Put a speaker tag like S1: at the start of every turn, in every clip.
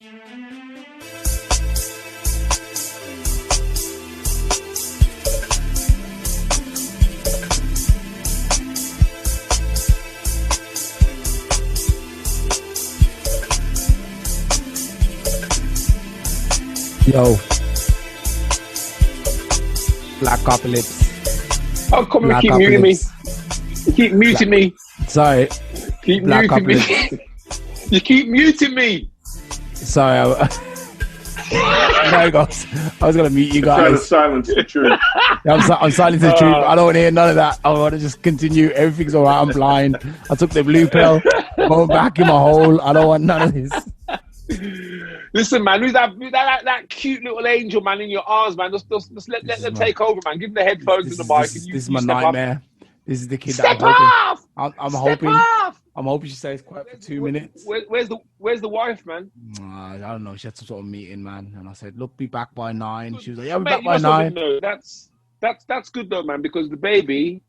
S1: Yo, Blackopolypse.
S2: Oh, come on, keep muting me. You keep muting me.
S1: Sorry.
S2: Keep muting me. You keep muting me.
S1: Sorry. There it goes. I was going to mute you guys.
S3: Trying to silence the truth.
S1: Yeah, I'm silencing the truth. I don't want to hear none of that. I want to just continue. Everything's all right. I'm blind. I took the blue pill. I'm going back in my hole. I don't want none of this.
S2: Listen, man, who's that cute little angel, man, in your arms, man? Just let them take over, man. Give them the headphones and the mic.
S1: This is my nightmare. This is the kid
S2: step
S1: that I'm
S2: off!
S1: hoping. I'm
S2: step
S1: hoping.
S2: Off!
S1: I'm hoping she stays quiet for 2 minutes.
S2: Where's the wife, man?
S1: I don't know. She had some sort of meeting, man. And I said, look, be back by 9. She was like, yeah, we'll be
S2: Mate,
S1: back by 9.
S2: No, that's good though, man, because the baby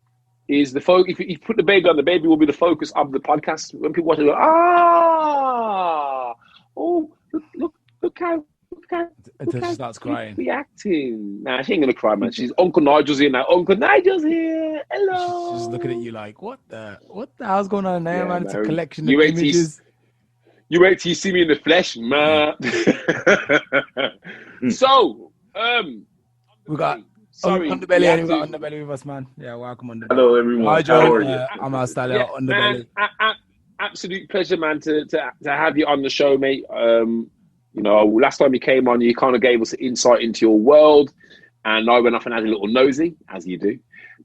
S2: is the focus. If you put the baby on, the baby will be the focus of the podcast. When people watch it, go, look how
S1: Until she starts crying.
S2: Reacting. Nah, she ain't gonna cry, man. She's Uncle Nigel's here now. Uncle Nigel's here. Hello.
S1: She's looking at you like, what the hell's going on there, man? It's a collection of
S2: you
S1: images.
S2: You wait till you see me in the flesh, man. So,
S1: we got Underbelly, and we got Underbelly with us, man. Yeah, welcome Underbelly.
S3: Hello, everyone.
S1: Hi, Joe.
S3: How are you?
S1: I'm our style Underbelly.
S2: Man, absolute pleasure, man, to have you on the show, mate. You know, last time you came on, you kind of gave us an insight into your world, and I went off and had a little nosy, as you do.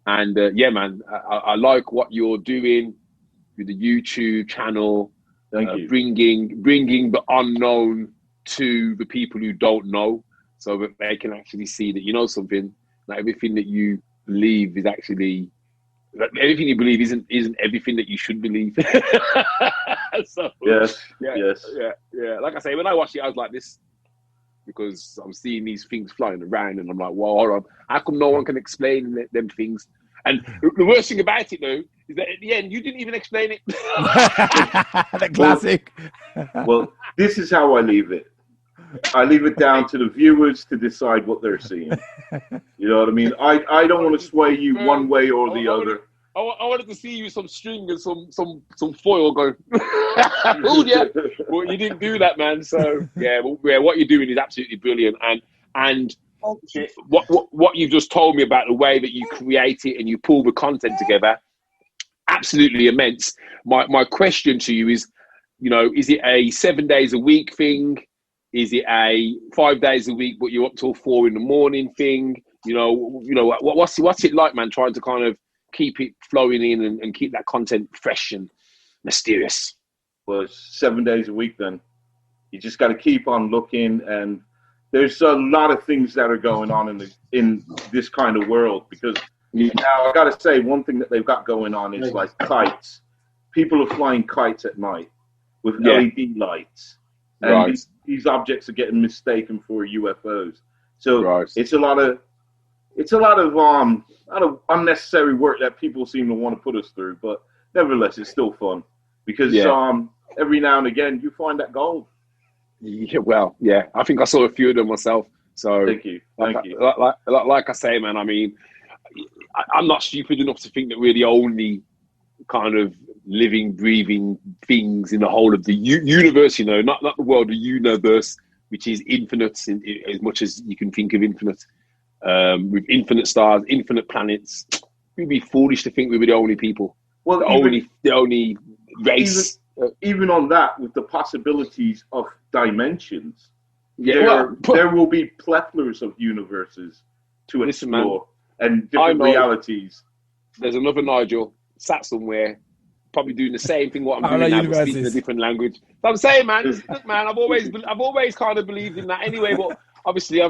S2: And yeah, man, I like what you're doing with the YouTube channel.
S3: Thank you.
S2: Bringing the unknown to the people who don't know, so that they can actually see that you know something. That everything that you believe is actually everything you believe isn't everything that you should believe. So,
S3: yes.
S2: Like I say, when I watched it, I was like this, because I'm seeing these things flying around, and I'm like, well, hold on, how come no one can explain them things? And the worst thing about it, though, is that at the end, you didn't even explain it.
S1: The classic.
S3: Well, this is how I leave it. I leave it down to the viewers to decide what they're seeing. You know what I mean? I don't want to sway you one way or the other.
S2: I wanted to see you with some string and some foil going. Oh yeah, well, you didn't do that, man. So yeah, what you're doing is absolutely brilliant, and what you've just told me about the way that you create it and you pull the content together, absolutely immense. My question to you is, you know, is it a 7 days a week thing? Is it a 5 days a week, but you're up till 4 a.m. thing? You know, what's it like, man? Trying to kind of keep it flowing in and keep that content fresh and mysterious.
S3: Well, it's 7 days a week. Then you just got to keep on looking, and there's a lot of things that are going on in this kind of world. Because now I got to say, one thing that they've got going on is like kites. People are flying kites at night with LED lights. And these objects are getting mistaken for UFOs. So it's a lot of unnecessary work that people seem to want to put us through. But nevertheless, it's still fun because every now and again you find that gold.
S2: Yeah, well, yeah, I think I saw a few of them myself. So
S3: thank you.
S2: Like I say, man, I mean, I'm not stupid enough to think that we're the only kind of living, breathing things in the whole of the universe, you know, not the world, the universe, which is infinite in as much as you can think of infinite, with infinite stars, infinite planets. We'd be foolish to think we were the only people, the only race.
S3: Even on that, with the possibilities of dimensions, there will be plethoras of universes to explore, and different realities.
S2: There's another Nigel sat somewhere, probably doing the same thing what I'm doing now, but speaking a different language. So I'm saying, man, I've always kind of believed in that anyway. But obviously,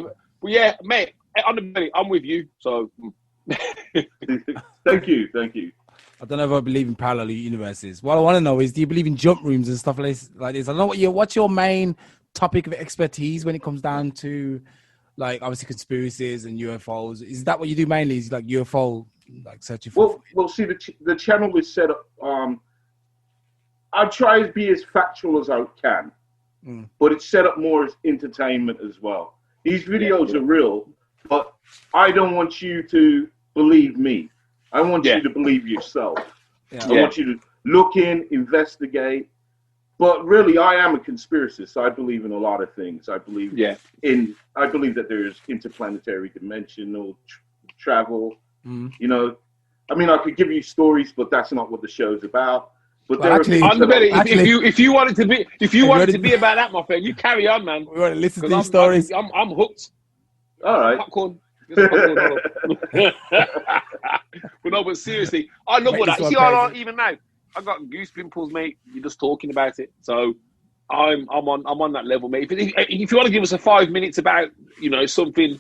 S2: mate, Underbelly, I'm with you. So
S3: thank you.
S1: I don't know if I believe in parallel universes. What I want to know is, do you believe in jump rooms and stuff like this? I don't know what's your main topic of expertise when it comes down to, like, obviously conspiracies and UFOs. Is that what you do mainly? Is like UFO, like searching for?
S3: Well, see, the channel is set up. I try to be as factual as I can. but it's set up more as entertainment as well. These videos are real, but I don't want you to believe me. I want you to believe yourself. I want you to look in, investigate. But really, I am a conspiracist. I believe in a lot of things. I believe I believe that there's interplanetary dimensional travel. You know, I mean, I could give you stories, but that's not what the show's about. But well,
S2: if you wanted to be about that, my friend, you carry on, man.
S1: We want to listen to these stories.
S2: I'm hooked.
S3: All right.
S2: Popcorn. But seriously, I love all that. See, even now, I got goose pimples, mate. You're just talking about it, so I'm on that level, mate. If you want to give us a 5 minutes about something,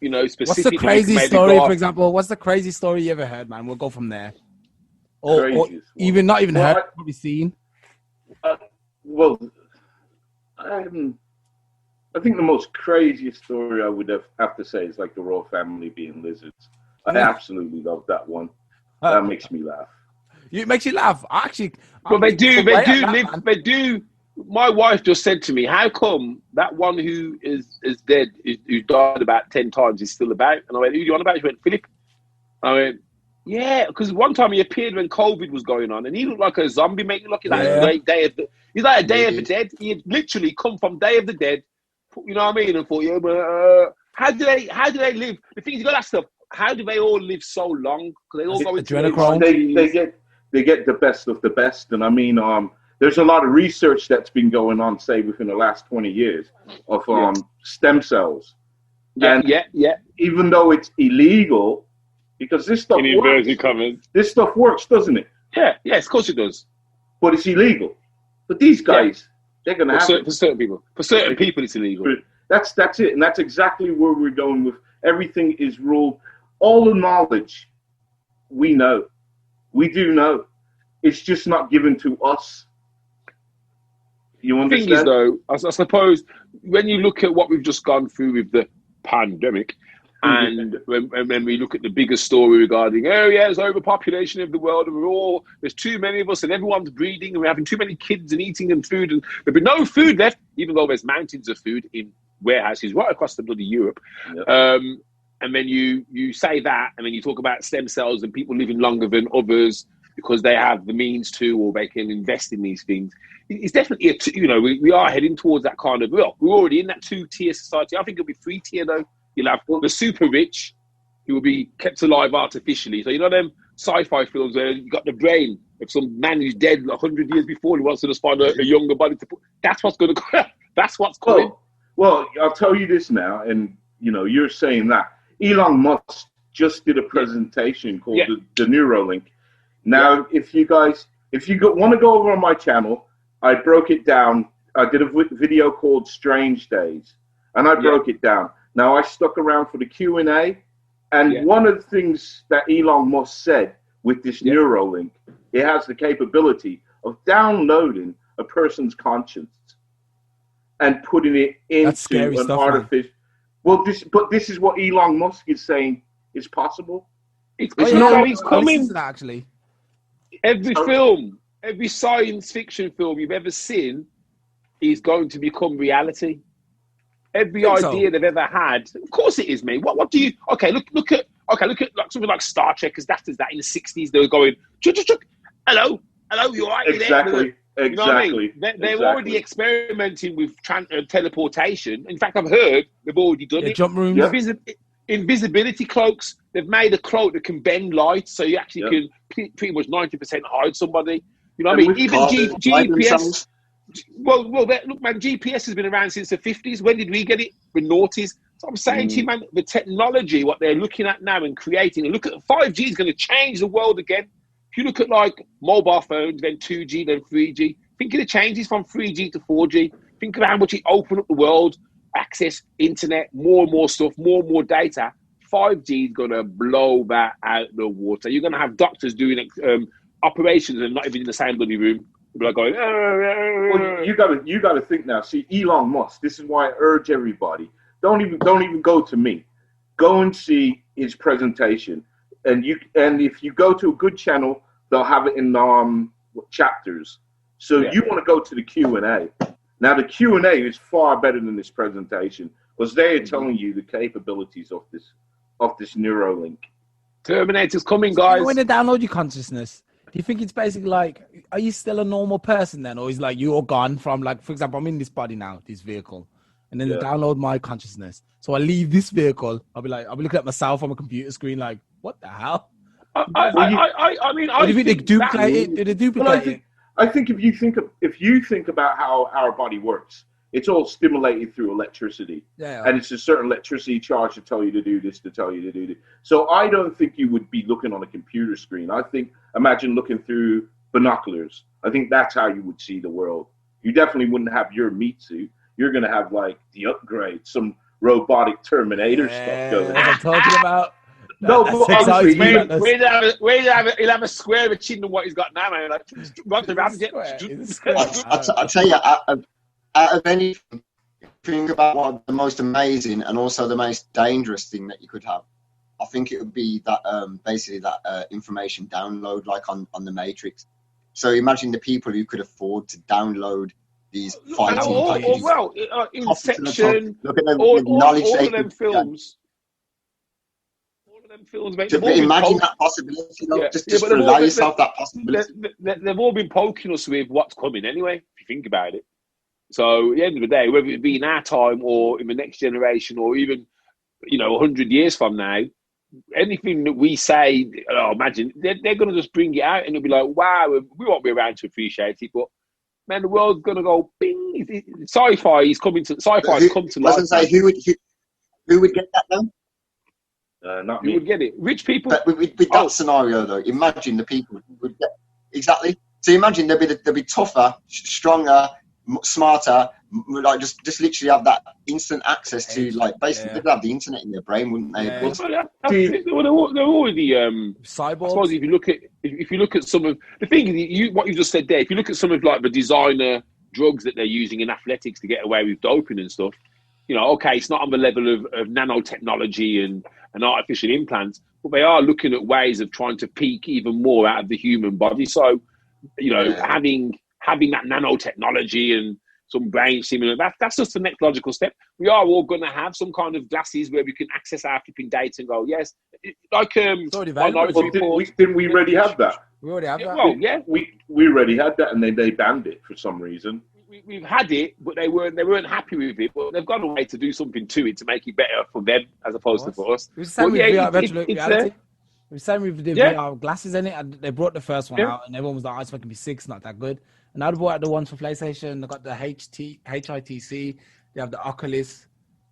S2: specific.
S1: What's the crazy story, for example? What's the crazy story you ever heard, man? We'll go from there. Or even not even heard, probably seen.
S3: Well, I think the most craziest story I would have to say is like the royal family being lizards. I absolutely love that one. That makes me laugh.
S1: It makes you laugh.
S2: But they do. My wife just said to me, "How come that one who is dead, who died about 10 times, is still about?" And I went, "Who do you want about?" She went, "Philip." I went, "Yeah," because one time he appeared when COVID was going on, and he looked like a zombie, mate. He's like a Day of the Dead. He had literally come from Day of the Dead. You know what I mean? And thought, how do they live? The thing is, you got to ask them, how do they all live so long? Because they all go into
S3: they get the best of the best, and I mean, there's a lot of research that's been going on, say, within the last 20 years of stem cells. Even though it's illegal, because this stuff works. This stuff works, doesn't it?
S2: Yeah, of course it does.
S3: But it's illegal. But these guys, they're going to have it.
S2: For certain people. For certain people, it's illegal.
S3: That's it. And that's exactly where we're going with everything is ruled. All the knowledge we know. We do know. It's just not given to us. You understand?
S2: The thing is, though, I suppose, when you look at what we've just gone through with the pandemic, and when we look at the bigger story regarding, there's overpopulation of the world, and there's too many of us, and everyone's breeding, and we're having too many kids and eating and food, and there'll be no food left, even though there's mountains of food in warehouses right across the bloody Europe. And then you say that, and then you talk about stem cells and people living longer than others because they have the means to, or they can invest in these things. It's definitely we are heading towards that kind of. Well, we're already in that 2-tier society. I think it'll be 3-tier though. You'll have the super rich who will be kept alive artificially. So them sci-fi films where you got the brain of some man who's dead 100 years before, he wants to just find a younger body to put. That's what's going to. That's what's coming.
S3: Well, I'll tell you this now, and you're saying that. Elon Musk just did a presentation called the Neuralink. Now, if you want to go over on my channel, I broke it down. I did a video called Strange Days, and I broke it down. Now, I stuck around for the Q&A, and one of the things that Elon Musk said with this Neuralink, it has the capability of downloading a person's conscience and putting it into an artificial... Man. Well, this is what Elon Musk is saying is possible.
S2: It's coming.
S1: Actually,
S2: every science fiction film you've ever seen is going to become reality. Every idea they've ever had, of course it is, mate. What do you? Okay, look at like something like Star Trek, because that is that in the 60s they were going, hello, you all right?
S3: Exactly.
S2: You know what I mean? They're already experimenting with teleportation. In fact, I've heard they've already done it.
S1: Jump rooms.
S2: Invisibility cloaks. They've made a cloak that can bend light, so you actually can pretty much 90% hide somebody. You know what I mean? Even GPS. Well, look, man, GPS has been around since the 50s. When did we get it? The noughties. So I'm saying to you, man, the technology, what they're looking at now and creating, and look at 5G is going to change the world again. If you look at like mobile phones, then 2G, then 3G, think of the changes from 3G to 4G. Think of how much it opened up the world, access, internet, more and more stuff, more and more data. 5G is going to blow that out the water. You're going to have doctors doing operations and not even in the same bloody room. People are going,
S3: Well, you got to think now. See, Elon Musk, this is why I urge everybody, don't even go to me. Go and see his presentation. And if you go to a good channel, they'll have it in chapters. So you want to go to the Q&A. Now, the Q&A is far better than this presentation because they are telling you the capabilities of this Neuralink.
S2: Terminator's coming, guys.
S1: When they download your consciousness, do you think it's basically like, are you still a normal person then? Or is like you're gone from, like, for example, I'm in this body now, this vehicle, and then they download my consciousness. So I leave this vehicle, I'll be looking at myself on a computer screen like, what the hell?
S2: I mean,
S1: do you think they duplicate it? Do they duplicate it?
S3: I think if you think about how our body works, it's all stimulated through electricity, and it's a certain electricity charge to tell you to do this, to tell you to do this. So I don't think you would be looking on a computer screen. Imagine looking through binoculars. I think that's how you would see the world. You definitely wouldn't have your meat suit. You're going to have like the upgrade, some robotic Terminator stuff going.
S1: What I'm talking about.
S3: No, but honestly,
S2: he'll have a square of a chin than what he's got now, man. Like,
S4: I'll tell you, out of anything, think about what the most amazing and also the most dangerous thing that you could have. I think it would be that basically that information download, like on the Matrix. So imagine the people who could afford to download these fighting packages.
S2: Well, Inception, all of them films.
S4: Imagine that possibility, just to allow yourself that possibility.
S2: They've all been poking us with what's coming anyway, if you think about it. So at the end of the day, whether it be in our time or in the next generation or even, 100 years from now, anything that we say, imagine, they're going to just bring it out and it'll be like, wow, we won't be around to appreciate it, but man, the world's going to go bing. Sci-fi has come to life.
S4: Doesn't say who would get that though?
S3: Not
S2: you
S3: me.
S2: would get it. Rich people.
S4: But with that scenario, though, imagine the people would get exactly. So imagine they'll be tougher, stronger, smarter. Like just literally have that instant access to basically they'd have the internet in their brain, wouldn't they?
S2: Yeah. They're already cyborgs. I suppose if you look at some of the thing, what you just said there. If you look at some of like the designer drugs that they're using in athletics to get away with doping and stuff, okay, it's not on the level of nanotechnology and artificial implants, but they are looking at ways of trying to peak even more out of the human body. So, having that nanotechnology and some brain stimulant, that's just the next logical step. We are all going to have some kind of glasses where we can access our flipping data and go, yes, like
S3: didn't we already have that?
S1: We already have that.
S2: Well, yeah,
S3: we already had that, and then they banned it for some reason.
S2: We've had it, but they weren't happy with it. But they've gone away to do something to it to make it better for them as opposed to for us.
S1: It was the same with VR virtual reality. It was the same with the VR glasses in it. And they brought the first one out, and everyone was like, "Oh, it's fucking be sick, not that good." And now they brought out the ones for PlayStation. They got the HITC. They have the Oculus.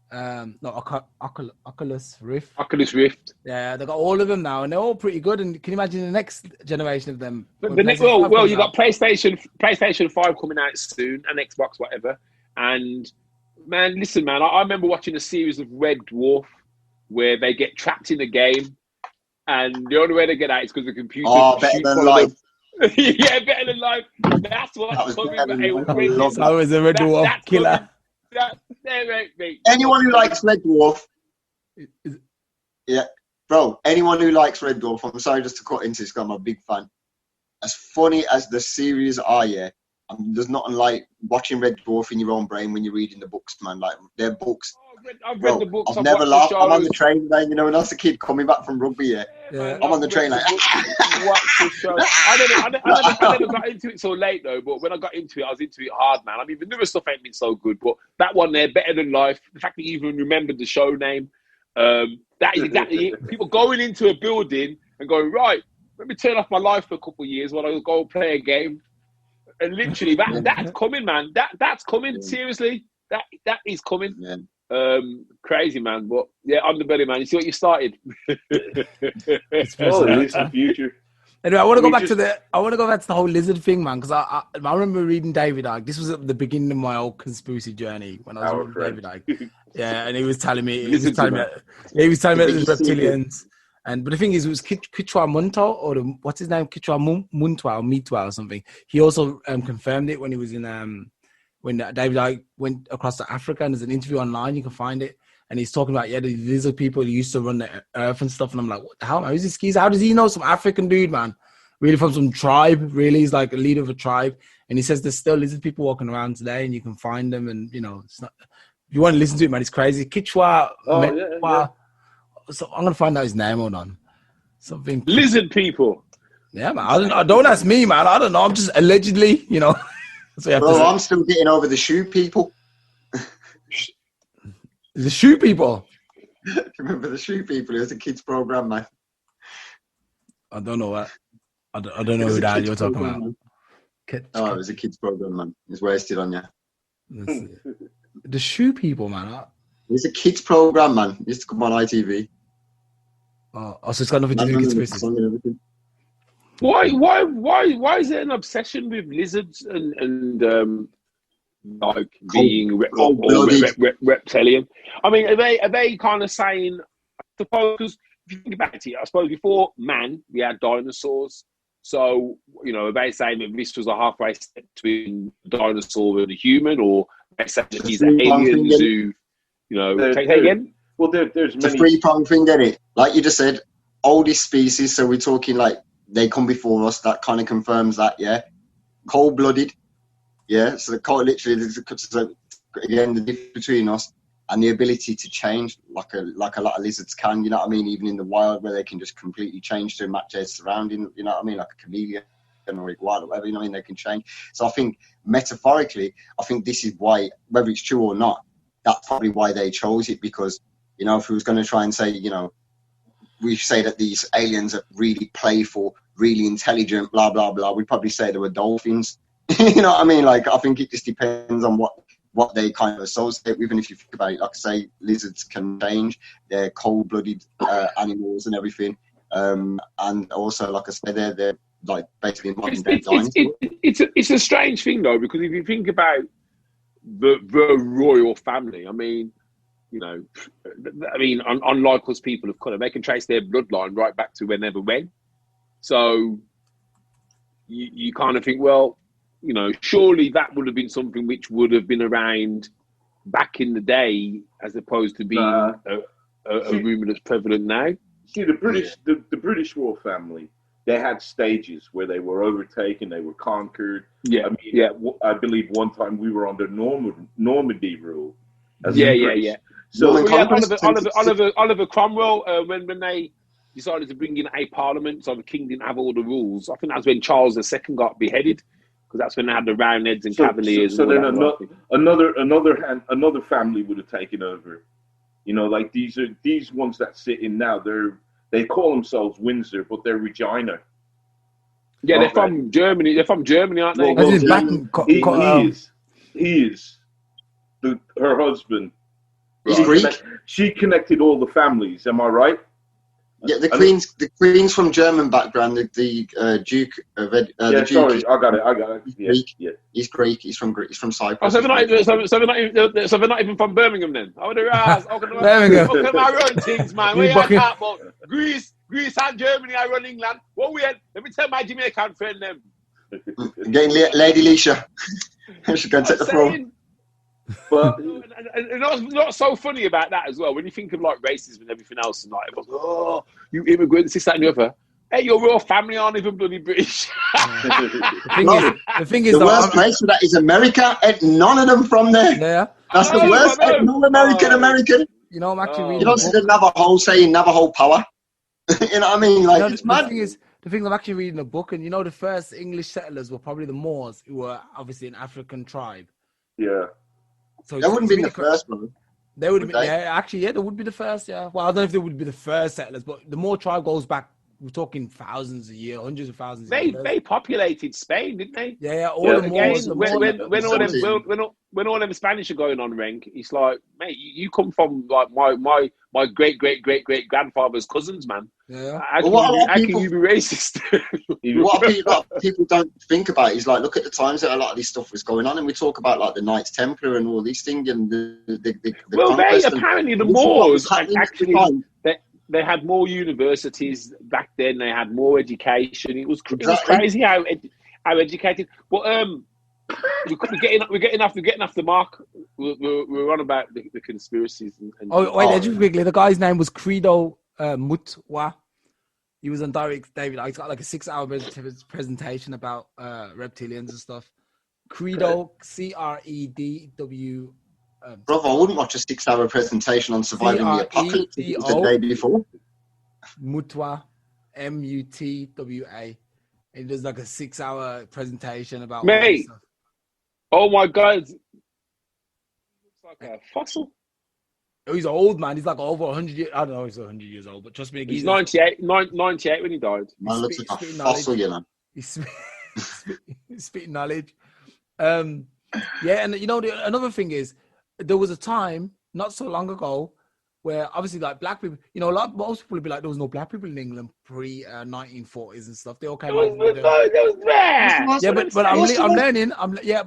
S1: Oculus Rift.
S2: Oculus Rift.
S1: Yeah, they got all of them now, and they're all pretty good. And can you imagine the next generation of them?
S2: You got PlayStation 5 coming out soon, and Xbox, whatever. And man, listen, man, I remember watching a series of Red Dwarf where they get trapped in a game, and the only way they get out is because the computer.
S4: Oh, better than life.
S2: Yeah, better than life. That's what's coming.
S1: That was a Red Dwarf killer.
S4: Anyone who likes Red Dwarf, anyone who likes Red Dwarf, I'm sorry just to cut into this, I'm a big fan. As funny as the series are, there's nothing like watching Red Dwarf in your own brain when you're reading the books, man. Like, they're books.
S2: I've read the books.
S4: I've never laughed. I'm on the train today, when I was a kid coming back from rugby, I'm on the train like...
S2: Watch the show. I never got into it so late, though, but when I got into it, I was into it hard, man. I mean, the newer stuff ain't been so good, but that one there, Better Than Life, the fact that you even remembered the show name, that is exactly it. People going into a building and going, right, let me turn off my life for a couple of years while I go play a game. And literally, that's coming, man. That's coming, seriously. That is coming.
S4: Yeah.
S2: Crazy, man. But yeah, Underbelly, man. You see what you started.
S3: It's the future.
S1: Anyway, I want to go back to the whole lizard thing, man, because I remember reading David Icke. This was at the beginning of my old conspiracy journey when I was reading David Icke. Yeah, and he was telling me it was reptilians. But the thing is, it was Kichwa Munto, or what's his name, Kichwa Muntwa or Mitwa or something. He also confirmed it when he was in when David Icke went across to Africa, and there's an interview online, you can find it. And he's talking about, the lizard people who used to run the earth and stuff. And I'm like, what the hell, man? Who's this geezer? How does he know? Some African dude, man. Really from some tribe, really. He's like a leader of a tribe. And he says there's still lizard people walking around today, and you can find them. And you know, it's not. If you want to listen to it, man, it's crazy. Kichwa.
S3: Yeah.
S1: So I'm gonna find out his name. Hold on. Something.
S2: Lizard people.
S1: Yeah, man. Don't ask me, man. I don't know. I'm just allegedly, you know. So
S4: I'm still getting over the shoe people.
S1: The shoe people.
S4: Remember the shoe people? It was a kids program, man.
S1: I don't know what. I don't know who that you're talking about.
S4: It was a kids program, man. It's wasted on you.
S1: The shoe people, man.
S4: It's a kids program, man. It used to come on ITV.
S1: So it's got nothing to do with conspiracy.
S2: Why is there an obsession with lizards and like being reptilian? I mean, are they kind of saying? I suppose, because if you think about it, I suppose before man we had dinosaurs. So you know, are they saying that this was a halfway step between a dinosaur and a human, or are they saying that these are aliens who, you know, take that again?
S3: Well, there's
S4: many. The three-pronged thing, get it? Like you just said, oldest species. So we're talking like they come before us. That kind of confirms that, yeah. Cold-blooded, yeah. So the cold, literally, so again, the difference between us and the ability to change, like a lot of lizards can. You know what I mean? Even in the wild, where they can just completely change to match their surroundings. You know what I mean? Like a chameleon or iguana, or whatever. You know what I mean? They can change. So I think metaphorically, I think this is why, whether it's true or not, that's probably why they chose it. Because you know, if we was going to try and say, you know, we say that these aliens are really playful, really intelligent, blah, blah, blah, we'd probably say they were dolphins. You know what I mean? Like, I think it just depends on what they kind of associate with. And if you think about it, like I say, lizards can change. They're cold-blooded animals and everything. And also, like I say, they're like basically modern-day dinosaurs.
S2: It's a strange thing, though, because if you think about the royal family, I mean, you know, unlike us people of colour, they can trace their bloodline right back to whenever when. So you kind of think, well, you know, surely that would have been something which would have been around back in the day, as opposed to being a rumour that's prevalent now.
S3: See, the British royal family, they had stages where they were overtaken, they were conquered.
S2: Yeah,
S3: I mean, I believe one time we were under Normandy rule.
S2: Yeah. So we had Oliver Cromwell when they decided to bring in a parliament, so the king didn't have all the rules. I think that's when Charles II got beheaded, because that's when they had the Roundheads and Cavaliers.
S3: So then another family would have taken over. You know, like these ones that sit in now. They call themselves Windsor, but they're Regina.
S2: Yeah, they're from Germany. They're from Germany, aren't they?
S3: He is her husband.
S4: He's Greek.
S3: She connected all the families. Am I right?
S4: Yeah, the queen's from German background. The Duke of the Duke.
S3: Sorry, I got it.
S4: Yeah. He's Greek. He's from Cyprus.
S2: Oh, so they're not even from Birmingham then. I would have
S1: Birmingham.
S2: How can I run things, man? Where you at, about Greece and Germany? I run England. What we had? Let me tell my Jamaican friend them.
S4: Getting Lady Leisha. She's going to take the throne.
S2: But and what's so funny about that as well, when you think of like racism and everything else, and like, oh, you immigrants, this, that, and the other. Hey, your royal family aren't even bloody British.
S1: The thing is,
S4: the worst place for that is America, and none of them from there.
S1: Yeah,
S4: that's the worst. No American.
S1: You know, I'm actually reading.
S4: You don't see the Navajo power. You know what I mean? Like,
S1: you know,
S4: it's mad.
S1: The thing I'm actually reading a book, and you know, the first English settlers were probably the Moors, who were obviously an African tribe.
S3: Yeah.
S1: So
S4: that wouldn't be the first, bro.
S1: They would have been, they would be the first, yeah. Well, I don't know if they would be the first settlers, but the Moor tribe goes back, we're talking thousands of years, hundreds of thousands of years.
S2: They populated Spain, didn't they?
S1: Yeah. All the Moors.
S2: When all them Spanish are going on, Renk, it's like, mate, you come from like my great grandfather's cousins, man.
S1: Yeah.
S2: How can you be racist?
S4: What people don't think about is like, look at the times that a lot of this stuff was going on, and we talk about like the Knights Templar and all these things, and
S2: apparently the Moors actually they had more universities back then. They had more education. It was crazy how educated. But we're getting off the mark. We're on about the conspiracies.
S1: Just quickly, the guy's name was Credo Mutwa. He was on Direct David. He's got like a 6-hour presentation about reptilians and stuff. Credo, CREDW.
S4: Bro, I wouldn't watch a 6-hour presentation on surviving the apocalypse if it was the day before.
S1: Mutwa, MUTWA. It does like a 6-hour presentation about all this
S2: Mate.
S1: stuff.
S2: Oh my God. Looks like a fossil.
S1: Oh, he's old, man. He's like over 100 years. I don't know, he's 100 years old, but trust me,
S2: He's 98 when he died.
S4: Man looks like a fossil, you know.
S1: He's spitting knowledge. Yeah, and you know, another thing is, there was a time not so long ago where obviously like black people, you know, most people would be like, there was no black people in England pre 1940s and stuff. They all came over. Yeah, but I'm learning.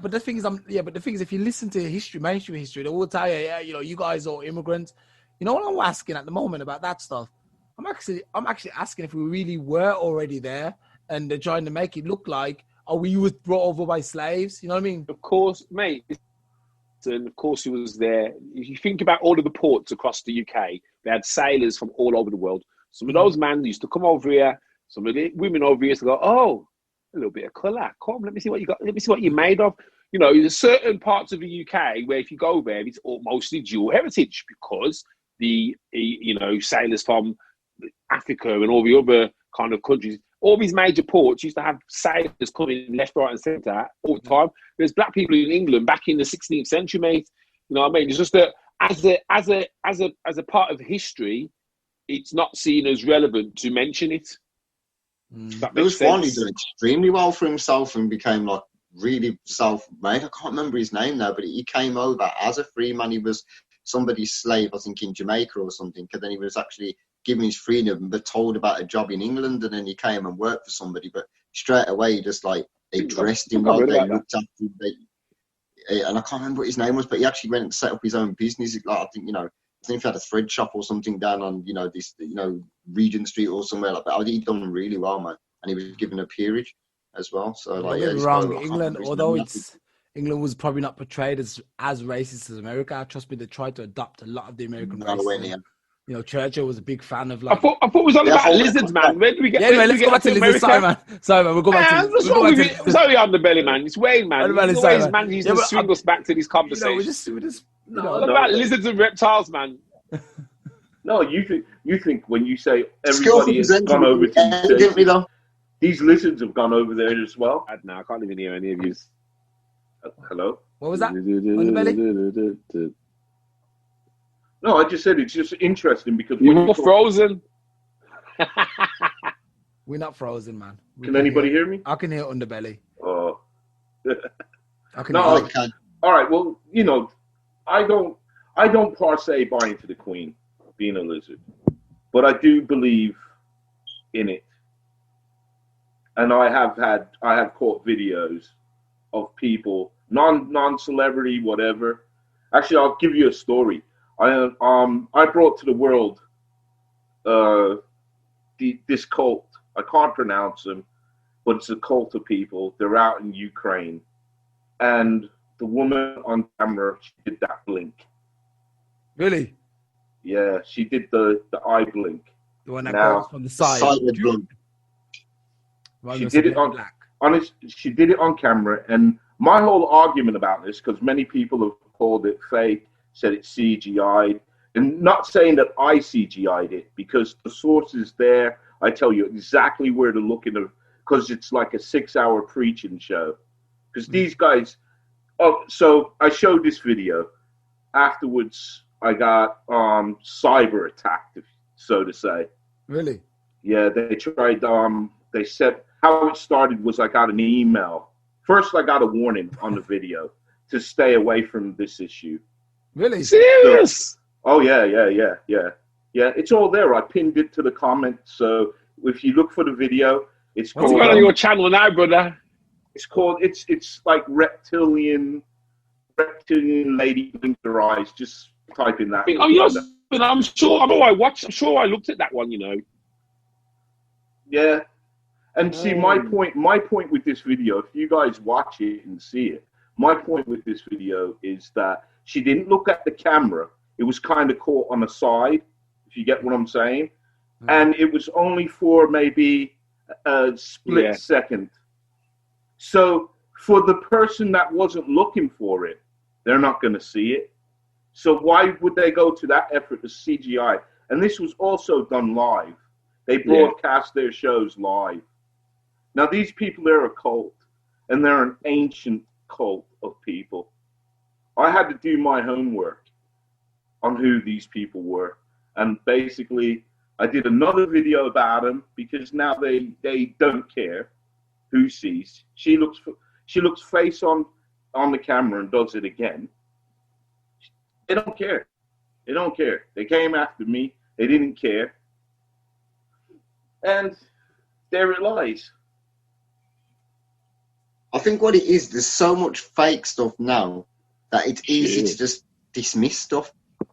S1: But the thing is, if you listen to history, mainstream history, they will tell you, yeah, you know, you guys are immigrants. You know what I'm asking at the moment about that stuff? I'm actually asking if we really were already there, and they're trying to make it look like, oh, we was brought over by slaves. You know what I mean?
S2: Of course, mate. And of course, he was there. If you think about all of the ports across the UK, they had sailors from all over the world. Some of those men used to come over here. Some of the women over here used to go, oh, a little bit of colour. Come, let me see what you got. Let me see what you're made of. You know, there's certain parts of the UK where if you go there, it's mostly dual heritage because the sailors from Africa and all the other kind of countries. All these major ports used to have sailors coming left, right, and centre all the time. There's black people in England back in the 16th century, mate. You know what I mean? It's just that as a part of history, it's not seen as relevant to mention it.
S4: There was one who did extremely well for himself and became like really self-made. I can't remember his name now, but he came over as a free man. He was somebody's slave, I think, in Jamaica or something. And then he was actually given his freedom, but told about a job in England, and then he came and worked for somebody. But straight away, just like they dressed him well, they looked after him. And I can't remember what his name was, but he actually went and set up his own business. Like I think he had a thread shop or something down on Regent Street or somewhere like that. I think he'd done really well, man, and he was given a peerage as well. So like, yeah,
S1: wrong. England, although England was probably not portrayed as racist as America. Trust me, they tried to adopt a lot of the American racism. You know, Churchill was a big fan of like.
S2: I thought it was all about lizards, man. Where do we get?
S1: Yeah, let's go back to lizards. Sorry, man. We'll go back to.
S2: Sorry, Underbelly, man. It's Wayne, man. He's always managed to swing us back to this conversation.
S1: We're just.
S2: All about lizards and reptiles, man.
S3: No, you think when you say everybody has gone over to these lizards have gone over there as well?
S2: No, I can't even hear any of you.
S3: Hello?
S1: What was that? Underbelly?
S3: No, I just said it's just interesting because
S2: you're frozen.
S1: We're not frozen, man.
S3: Can anybody hear me?
S1: I can hear Underbelly.
S3: Oh.
S1: I can hear
S3: all right, well, you know, I don't per se buy into the Queen being a lizard, but I do believe in it. And I have caught videos of people, non-celebrity, whatever. Actually, I'll give you a story. I brought to the world this cult. I can't pronounce them, but it's a cult of people. They're out in Ukraine, and the woman on camera, she did that blink.
S1: Really?
S3: Yeah, she did the eye blink.
S1: The one that goes from the side.
S3: She did it she did it on camera, and my whole argument about this, because many people have called it fake, said it's CGI'd, and not saying that I CGI'd it, because the source is there. I tell you exactly where to look in it, because it's like a 6-hour preaching show. Because these guys, so I showed this video. Afterwards, I got cyber attacked, so to say.
S1: Really?
S3: Yeah, they tried, they said, how it started was I got an email. First, I got a warning on the video to stay away from this issue.
S1: Really?
S2: Serious?
S3: Oh, yeah. Yeah, it's all there. I pinned it to the comment. So if you look for the video, it's
S2: called... What's on your channel now, brother?
S3: It's called, it's like reptilian lady blink her eyes. Just type in that.
S2: Oh, yes. I'm sure I looked at that one, you know.
S3: Yeah. And see, my point with this video, if you guys watch it and see it, my point with this video is that she didn't look at the camera. It was kind of caught on the side, if you get what I'm saying. And it was only for maybe a split second. So for the person that wasn't looking for it, they're not going to see it. So why would they go to that effort to CGI? And this was also done live. They broadcast their shows live. Now, these people, they're a cult, and they're an ancient cult of people. I had to do my homework on who these people were. And basically, I did another video about them because now they don't care who sees. She looks face on the camera and does it again. They don't care. They don't care. They came after me. They didn't care. And there it lies.
S4: I think what it is, there's so much fake stuff now that it's easy to just dismiss stuff.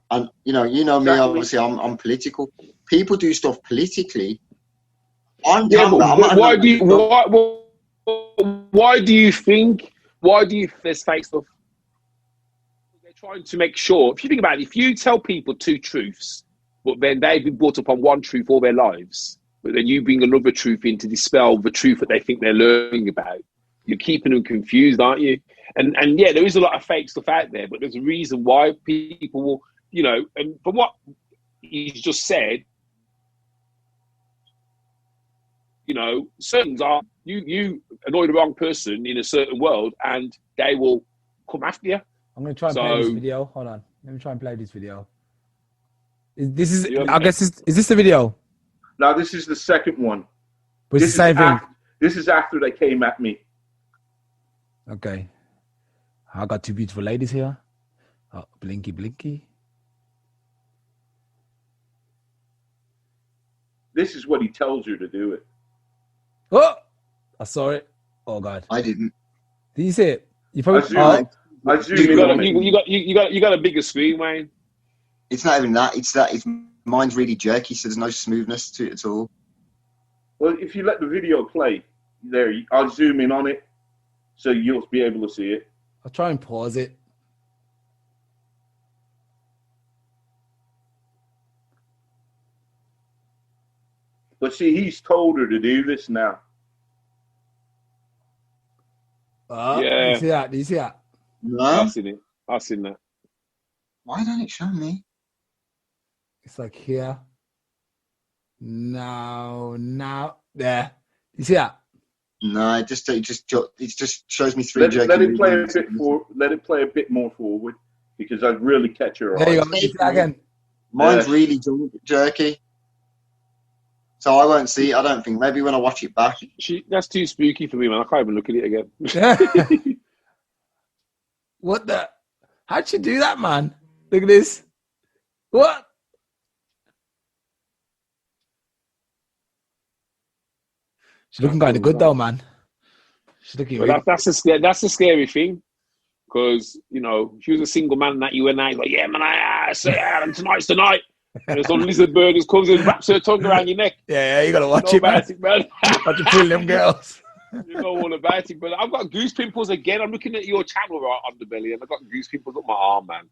S4: And you know me, obviously I'm political. People do stuff politically on camera.
S2: Why do you think there's fake stuff? They're trying to make sure. If you think about it, if you tell people two truths, but then they've been brought up on one truth all their lives, but then you bring another truth in to dispel the truth that they think they're learning about, you're keeping them confused, aren't you? And yeah, there is a lot of fake stuff out there, but there's a reason why people will, and from what he's just said, certain are, you annoy the wrong person in a certain world and they will come after you.
S1: I'm going to try and play this video. Hold on. Let me try and play this video. Is this the video?
S3: No, this is the second one.
S1: But it's the same thing.
S3: This is after they came at me.
S1: Okay. I got two beautiful ladies here. Oh, blinky, blinky.
S3: This is what he tells you to do it.
S1: Oh, I saw it. Oh God,
S4: I didn't.
S1: Did you see it? You probably.
S2: You got a bigger screen, Wayne.
S4: It's not even that. It's mine's really jerky, so there's no smoothness to it at all.
S3: Well, if you let the video play, there, I'll zoom in on it, so you'll be able to see it.
S1: I'll try and pause it.
S3: But see, he's told her to do this now.
S1: Yeah. Do you see that? Do you see that?
S4: No.
S2: I've seen it. I've seen that.
S4: Why don't it show me?
S1: It's like here. Now, there. You see that?
S4: No, it just shows me three jerky.
S3: Let it play a bit more forward because I'd really catch your eye.
S1: There you go. See that again.
S4: Mine's really jerky. So I won't see it, I don't think. Maybe when I watch it back.
S2: That's too spooky for me, man. I can't even look at it again.
S1: What the? How'd you do that, man? Look at this. What? She's looking kind of good, though, man. She's looking really...
S2: That's the scary thing. Because, if you was a single man that you went out, like, yeah, man, tonight's the night. And some lizard bird just comes and wraps her tongue around your neck.
S1: Yeah, you got to watch it, man. Watch it pull them girls.
S2: You know all about it. But I've got goose pimples again. I'm looking at your channel, right, Underbelly, and I've got goose pimples up my arm, man.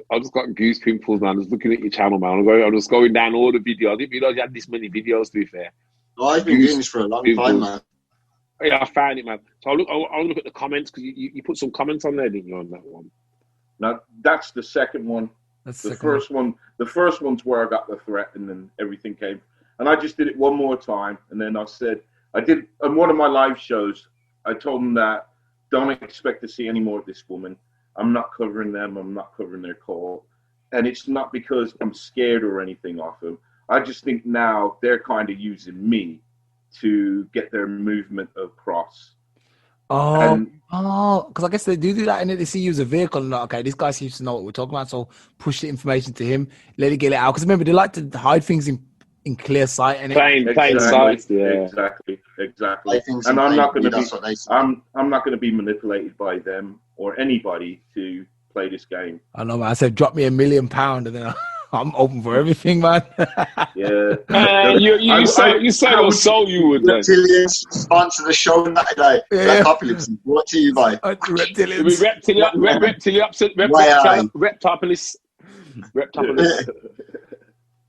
S2: I've just got goose pimples, man. Just looking at your channel, man. I'm just going down all the videos. I didn't realize you had this many videos, to be fair.
S4: Oh, I've been doing this for a long time, man.
S2: Yeah, I found it, man. So I'll look at the comments, because you put some comments on there, didn't you, on that one?
S3: Now, that's the second one. The first one's where I got the threat and then everything came. And I just did it one more time. And then I said, on one of my live shows, I told them that don't expect to see any more of this woman. I'm not covering them. I'm not covering their call. And it's not because I'm scared or anything off them. I just think now they're kind of using me to get their movement across.
S1: Because I guess they do that, and they see you as a vehicle, and like, okay, this guy seems to know what we're talking about, so push the information to him, let it get it out. Because remember, they like to hide things in clear sight, and
S2: plain sight. Yeah,
S3: exactly. And I'm not going to be manipulated by them or anybody to play this game.
S1: I know, man. I said, drop me $1 million, and then I'm open for everything, man.
S3: Yeah.
S2: You said on soul you would.
S4: Reptilians sponsor the show that day.
S1: Yeah.
S4: Blackopolypse. What to you, by?
S1: Reptilians.
S2: Reptilians.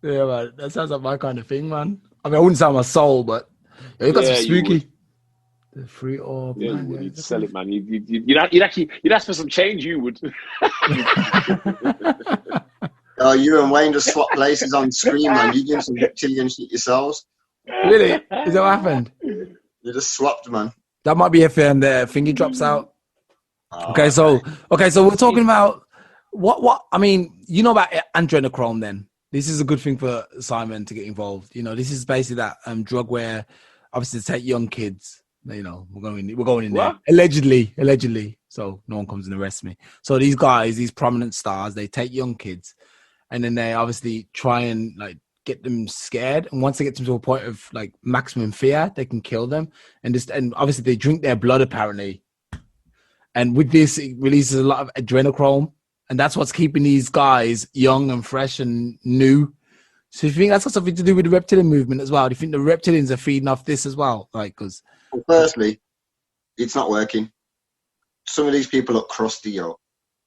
S1: Yeah, man. That sounds like my kind of thing, man. I mean, I wouldn't sound my soul, but you got some spooky. The free orb.
S2: Yeah,
S1: Man,
S2: you
S1: yeah,
S2: would. You'd
S1: that's
S2: sell
S1: a-
S2: it, man. You'd ask for some change. You would.
S4: You and Wayne just swap places on screen, man. You doing some reptilian shit yourselves.
S1: Really? Is that what happened?
S4: You just swapped, man.
S1: That might be if the thingy drops out.
S4: Oh,
S1: Okay, so we're talking about what I mean, you know about adrenochrome then. This is a good thing for Simon to get involved. You know, this is basically that drug where obviously to take young kids, you know, we're going in there.
S2: What?
S1: Allegedly. So no one comes and arrests me. So these guys, these prominent stars, they take young kids and then they obviously try and like get them scared. And once they get them to a point of like maximum fear, they can kill them. And obviously they drink their blood apparently. And with this, it releases a lot of adrenochrome. And that's what's keeping these guys young and fresh and new. So you think that's got something to do with the reptilian movement as well? Do you think the reptilians are feeding off this as well? Like, because
S4: firstly, it's not working. Some of these people look crusty, yo.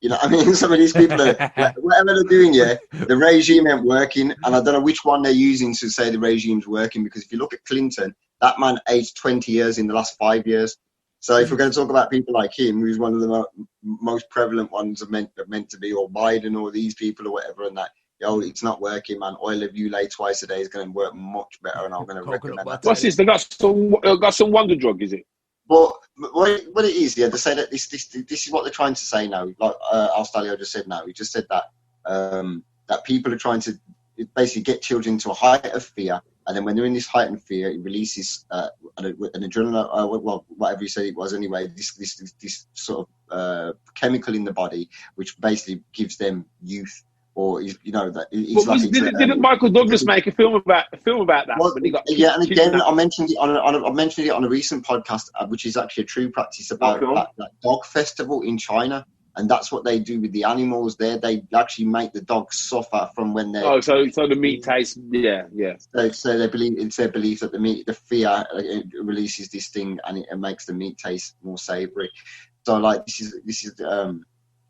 S4: You know what I mean? Some of these people are, like, whatever they're doing, the regime ain't working. And I don't know which one they're using to say the regime's working, because if you look at Clinton, that man aged 20 years in the last 5 years. So if we're going to talk about people like him, who's one of the most prevalent ones are meant to be, or Biden, or these people, or whatever, and that, it's not working, man. Oil of Ulay twice a day is going to work much better, and I'm going to recommend that.
S2: What's this? They got some wonder drug, is it?
S4: But what it is, they say that this is what they're trying to say now. Like Alstalio just said now, he just said that that people are trying to basically get children into a height of fear, and then when they're in this heightened fear, it releases an adrenaline, well, whatever you said it was anyway, this sort of chemical in the body, which basically gives them youth. Or that it's
S2: like didn't Michael Douglas make a film about that?
S4: Well,
S2: when he got
S4: and again, I mentioned it on a recent podcast, which is actually a true practice about that dog festival in China, and that's what they do with the animals there. They actually make the dogs suffer from when they.
S2: Oh, so the meat tastes, yeah.
S4: So they believe it's their belief that the fear releases this thing and it makes the meat taste more savoury. So like this is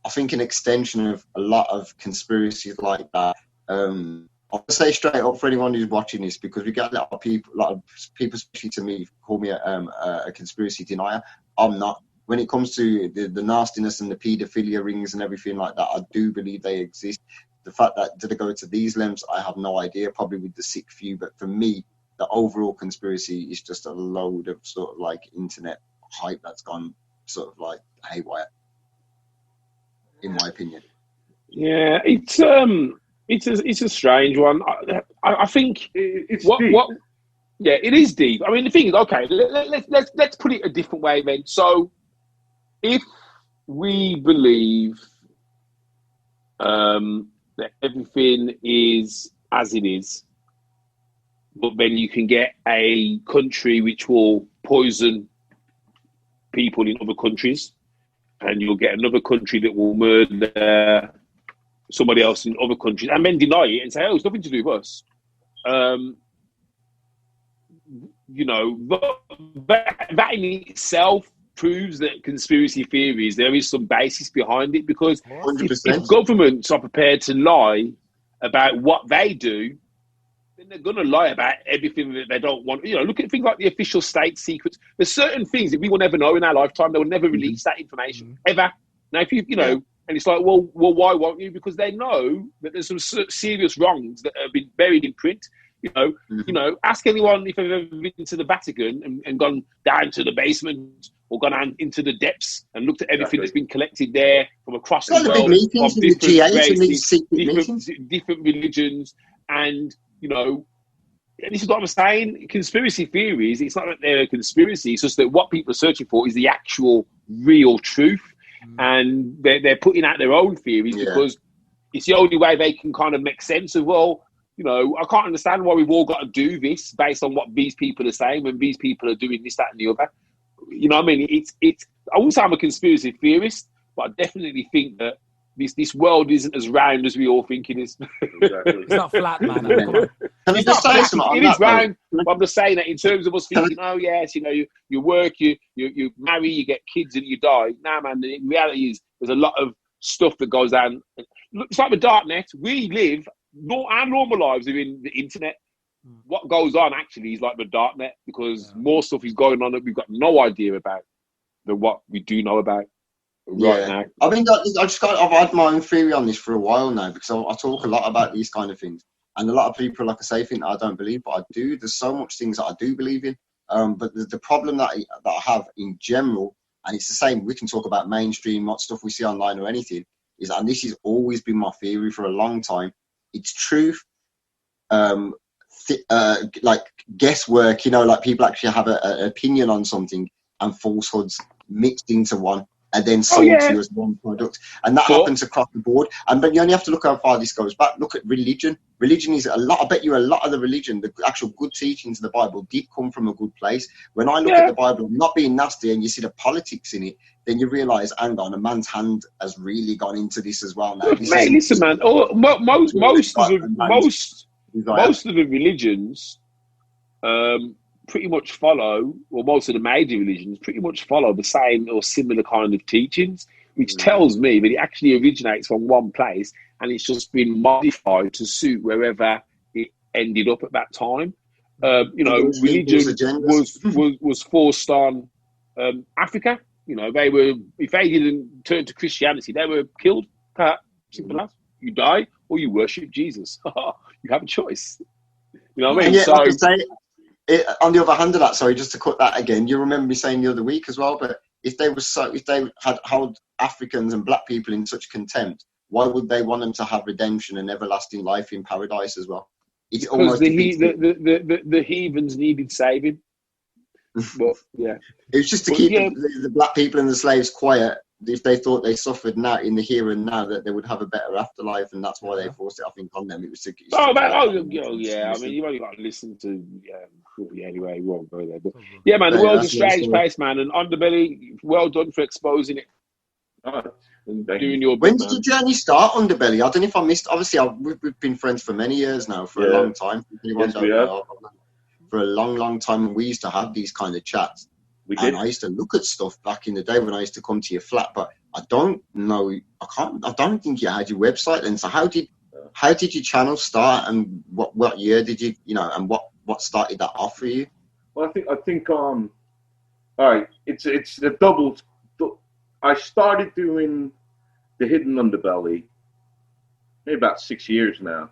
S4: I think an extension of a lot of conspiracies like that. I'll say straight up for anyone who's watching this, because we get a lot of people, especially to me, call me a conspiracy denier. I'm not. When it comes to the nastiness and the paedophilia rings and everything like that, I do believe they exist. The fact that did it go to these lengths, I have no idea, probably with the sick few. But for me, the overall conspiracy is just a load of sort of like internet hype that's gone sort of like haywire, in my opinion.
S2: Yeah, it's a strange one. I think
S3: it's
S2: what
S3: deep.
S2: Yeah, it is deep. I mean, the thing is, okay, let's put it a different way then. So, if we believe that everything is as it is, but then you can get a country which will poison people in other countries, and you'll get another country that will murder somebody else in other countries, and then deny it and say, oh, it's nothing to do with us. That in itself proves that conspiracy theories, there is some basis behind it, because if governments are prepared to lie about what they do, then they're going to lie about everything that they don't want. Look at things like the official state secrets. There's certain things that we will never know in our lifetime. They will never release that information, ever. Now, if and it's like, well, why won't you? Because they know that there's some serious wrongs that have been buried in print. Ask anyone if they've ever been to the Vatican and gone down to the basement or gone into the depths and looked at everything that's been collected there from across the world, of different religions, and this is what I'm saying. Conspiracy theories, it's not that they're a conspiracy, it's just that what people are searching for is the actual real truth. And they're putting out their own theories because it's the only way they can kind of make sense of, I can't understand why we've all got to do this based on what these people are saying when these people are doing this, that, and the other. You know what I mean? It's. I wouldn't say I'm a conspiracy theorist, but I definitely think that this world isn't as round as we all think it is.
S3: Exactly.
S1: It's not flat, man. Come on.
S4: Can I just say something?
S2: It is round. But I'm just saying that in terms of us thinking, oh yes, you work, you marry, you get kids, and you die. Nah, man. The reality is there's a lot of stuff that goes on. It's like the dark net. We live. Our normal lives are in the internet. what goes on actually is like the darknet, because more stuff is going on that we've got no idea about than what we do know about now.
S4: I mean, I've had my own theory on this for a while now, because I talk a lot about these kind of things, and a lot of people, like I say, think that I don't believe, but I do. There's so much things that I do believe in. But the problem that I have in general, and it's the same, we can talk about mainstream, what stuff we see online or anything, is, and this has always been my theory for a long time, it's truth, like guesswork, like people actually have an opinion on something, and falsehoods mixed into one, and then sold to you as one product. And that happens across the board. But you only have to look how far this goes back. Look at religion. Religion is I bet you a lot of the religion, the actual good teachings of the Bible, did come from a good place. When I look at the Bible, not being nasty, and you see the politics in it, then you realise, hang on, a man's hand has really gone into this as well now.
S2: Mate, listen, man. Most of the religions pretty much follow, or most of the major religions pretty much follow the same or similar kind of teachings, which tells me that it actually originates from one place, and it's just been modified to suit wherever it ended up at that time. Religion was forced on Africa. They were, if they didn't turn to Christianity, they were killed. Simple as. You die or you worship Jesus. You have a choice. You know what I mean?
S4: So, like I say, on the other hand of that, sorry, just to cut that again, you remember me saying the other week as well, but if they had held Africans and black people in such contempt, why would they want them to have redemption and everlasting life in paradise as well? It's
S2: because the heathens needed saving. But it
S4: was just to keep the black people and the slaves quiet. If they thought they suffered now in the here and now, that they would have a better afterlife, and that's why they forced it, I think, on them. It was to I mean,
S2: you've only got to listen to anyway, we won't go there. But man, the world's a strange place, man, and Underbelly, well done for exposing it. Doing your
S4: when did your journey start, Underbelly? I don't know if I missed. Obviously, we've been friends for many years now, for a long time.
S3: Yes, we have.
S4: For a long time, and we used to have these kind of chats. And I used to look at stuff back in the day when I used to come to your flat, but I don't know. I don't think you had your website. And so, how did your channel start, and what year did you, and what started that off for you?
S3: Well, I think. All right, it's the double. I started doing the Hidden Underbelly maybe about 6 years now,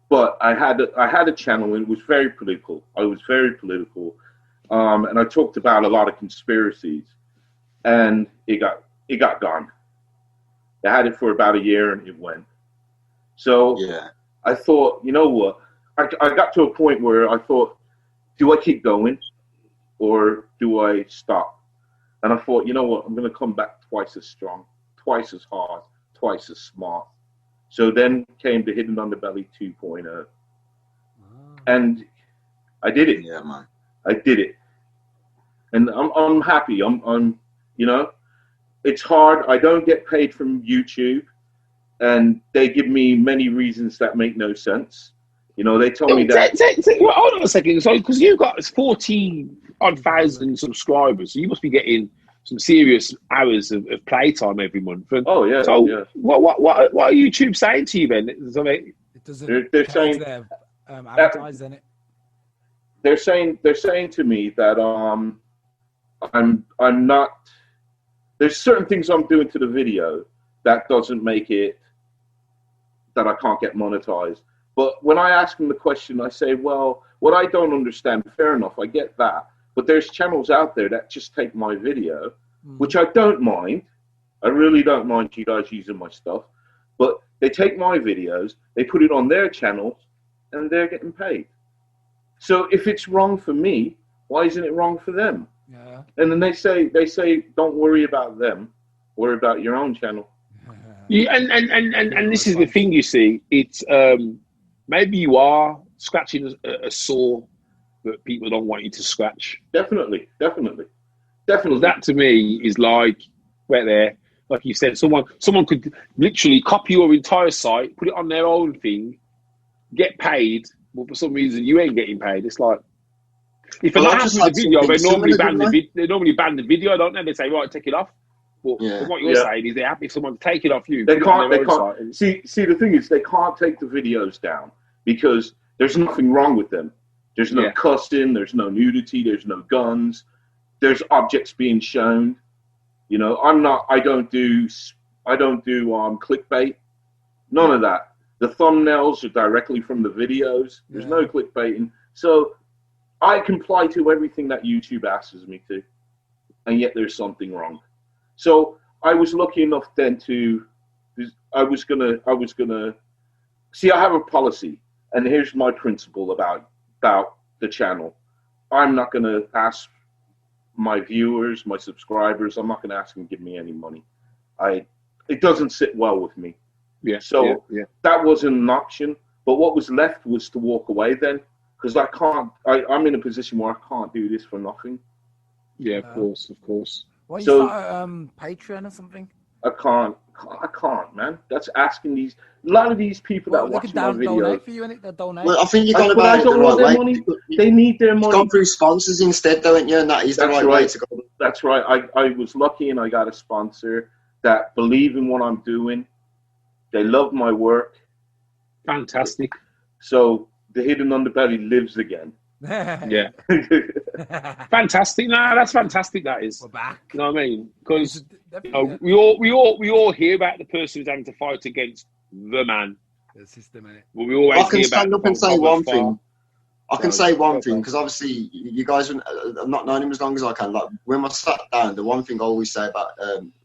S3: but I had a channel, and it was very political. I was very political. And I talked about a lot of conspiracies, and it got gone. I had it for about a year, and it went. So I thought, you know what? I got to a point where I thought, do I keep going, or do I stop? And I thought, you know what? I'm going to come back twice as strong, twice as hard, twice as smart. So then came the Hidden Underbelly 2.0, and I did it.
S4: Yeah, man.
S3: I did it, and I'm happy. I'm it's hard. I don't get paid from YouTube, and they give me many reasons that make no sense. They tell me that.
S2: Hold on a second. So, because you've got 40,000 subscribers, so you must be getting some serious hours of playtime every month. And
S3: oh yeah.
S2: So
S3: yeah.
S2: What are YouTube saying to you then?
S1: It doesn't.
S3: They're saying
S1: advertising it.
S3: They're saying to me that I'm not. There's certain things I'm doing to the video that doesn't make it that I can't get monetized. But when I ask them the question, I say, well, what I don't understand, fair enough, I get that. But there's channels out there that just take my video, which I don't mind. I really don't mind you guys using my stuff. But they take my videos, they put it on their channels, and they're getting paid. So if it's wrong for me, why isn't it wrong for them?
S1: Yeah.
S3: And then they say, don't worry about them, worry about your own channel.
S2: Yeah, and this is the thing, you see, it's maybe you are scratching a sore that people don't want you to scratch.
S3: Definitely.
S2: That to me is like right there, like you said, someone could literally copy your entire site, put it on their own thing, get paid, but for some reason you ain't getting paid. It's like, if they're not happy with the video, they normally ban the video, don't they? They say, right, take it off. But what you're saying is they're happy if someone take it off you.
S3: They can't. See, the thing is, they can't take the videos down because there's nothing wrong with them. There's no cussing, there's no nudity, there's no guns, there's objects being shown. You know, I don't do clickbait, none of that. The thumbnails are directly from the videos. There's no clickbaiting. So I comply to everything that YouTube asks me to, and yet there's something wrong. So I was lucky enough then I was gonna see, I have a policy, and here's my principle about the channel. I'm not gonna ask my viewers, my subscribers, I'm not gonna ask them to give me any money. It doesn't sit well with me. So that wasn't an option. But what was left was to walk away then, because I'm in a position where I can't do this for nothing.
S2: Yeah, of course.
S1: Why you start Patreon or something?
S3: I can't, man. That's asking a lot of these people that watch my videos.
S1: Donate for you, innit? They donate.
S4: Well, I think you've gone about it the right way.
S3: Money. They need their money.
S4: You've gone through sponsors instead, don't you? And that is the right way to go.
S3: That's right. I was lucky and I got a sponsor that believe in what I'm doing. They love my work.
S2: Fantastic.
S3: So the hidden underbelly lives again.
S2: Yeah. Fantastic. No, that's fantastic. That is.
S1: We're back.
S2: You know what I mean? Because we all hear about the person who's having to fight against the man.
S1: The system, innit?
S2: But we always
S4: I can stand up and say one thing. I can say one thing,
S2: thing
S4: because obviously you guys have not known him as long as I can. Like when I sat down, the one thing I always say about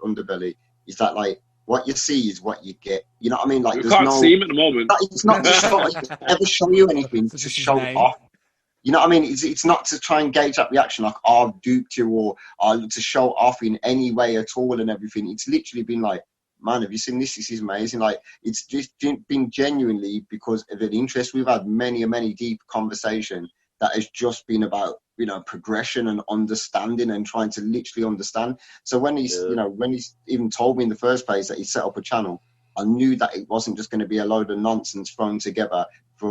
S4: Underbelly is that like what you see is what you get. You know what I mean? Like
S2: you can't see him at the moment.
S4: It's not to ever show you anything to show off. You know what I mean? It's not to try and gauge that reaction like I've duped you or to show off in any way at all and everything. It's literally been like, man, have you seen this? This is amazing. Like it's just been genuinely because of an interest. We've had many deep conversation that has just been about, you know, progression and understanding and trying to literally understand. So when he's even told me in the first place that he set up a channel, I knew that it wasn't just going to be a load of nonsense thrown together.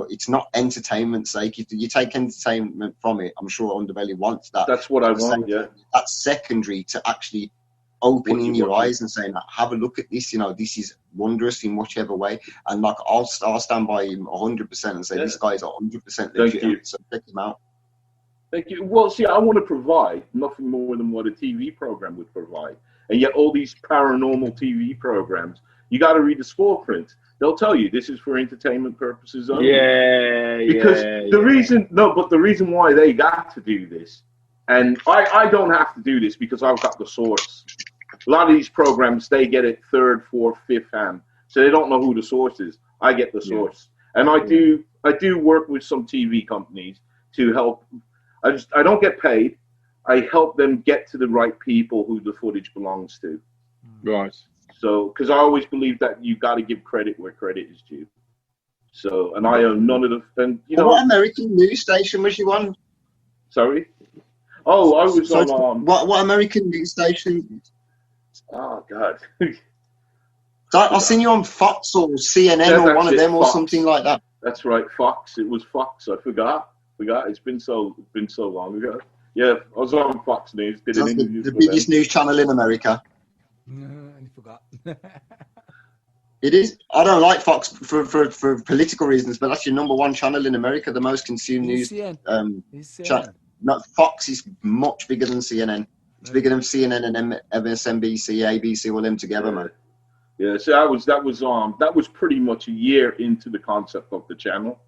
S4: It's not entertainment's sake. If you take entertainment from it, I'm sure Underbelly wants that.
S3: That's what I want, yeah.
S4: That's secondary to actually opening your eyes and saying, have a look at this, you know, this is wondrous in whichever way. And like, I'll stand by him 100% and say, this guy's 100% legit. So check him out.
S3: Thank you. Well, see, I want to provide nothing more than what a TV program would provide. And yet all these paranormal TV programs, you got to read the small print. They'll tell you this is for entertainment purposes only. The reason why they got to do this, and I don't have to do this because I've got the source. A lot of these programs, they get it third, fourth, fifth hand. So they don't know who the source is. I get the source. And I do work with some TV companies to help. I don't get paid. I help them get to the right people who the footage belongs to.
S2: Right.
S3: So, because I always believe that you got to give credit where credit is due. So, and I own none of them. And you know,
S4: what American news station was you on?
S3: Sorry. Oh, I was on.
S4: What American news station?
S3: Oh God.
S4: I've seen you on Fox or CNN or one of them Fox. Or something like that.
S3: That's right, Fox. It was Fox. I forgot. It's been so long ago. Yeah, I was on Fox News. Did an interview
S4: the biggest news channel in America.
S1: I forgot.
S4: It is. I don't like Fox for political reasons, but that's your number one channel in America, the most consumed news. No, Fox is much bigger than CNN. It's bigger than CNN and MSNBC, ABC, all them together, man.
S3: Yeah, so that was pretty much a year into the concept of the channel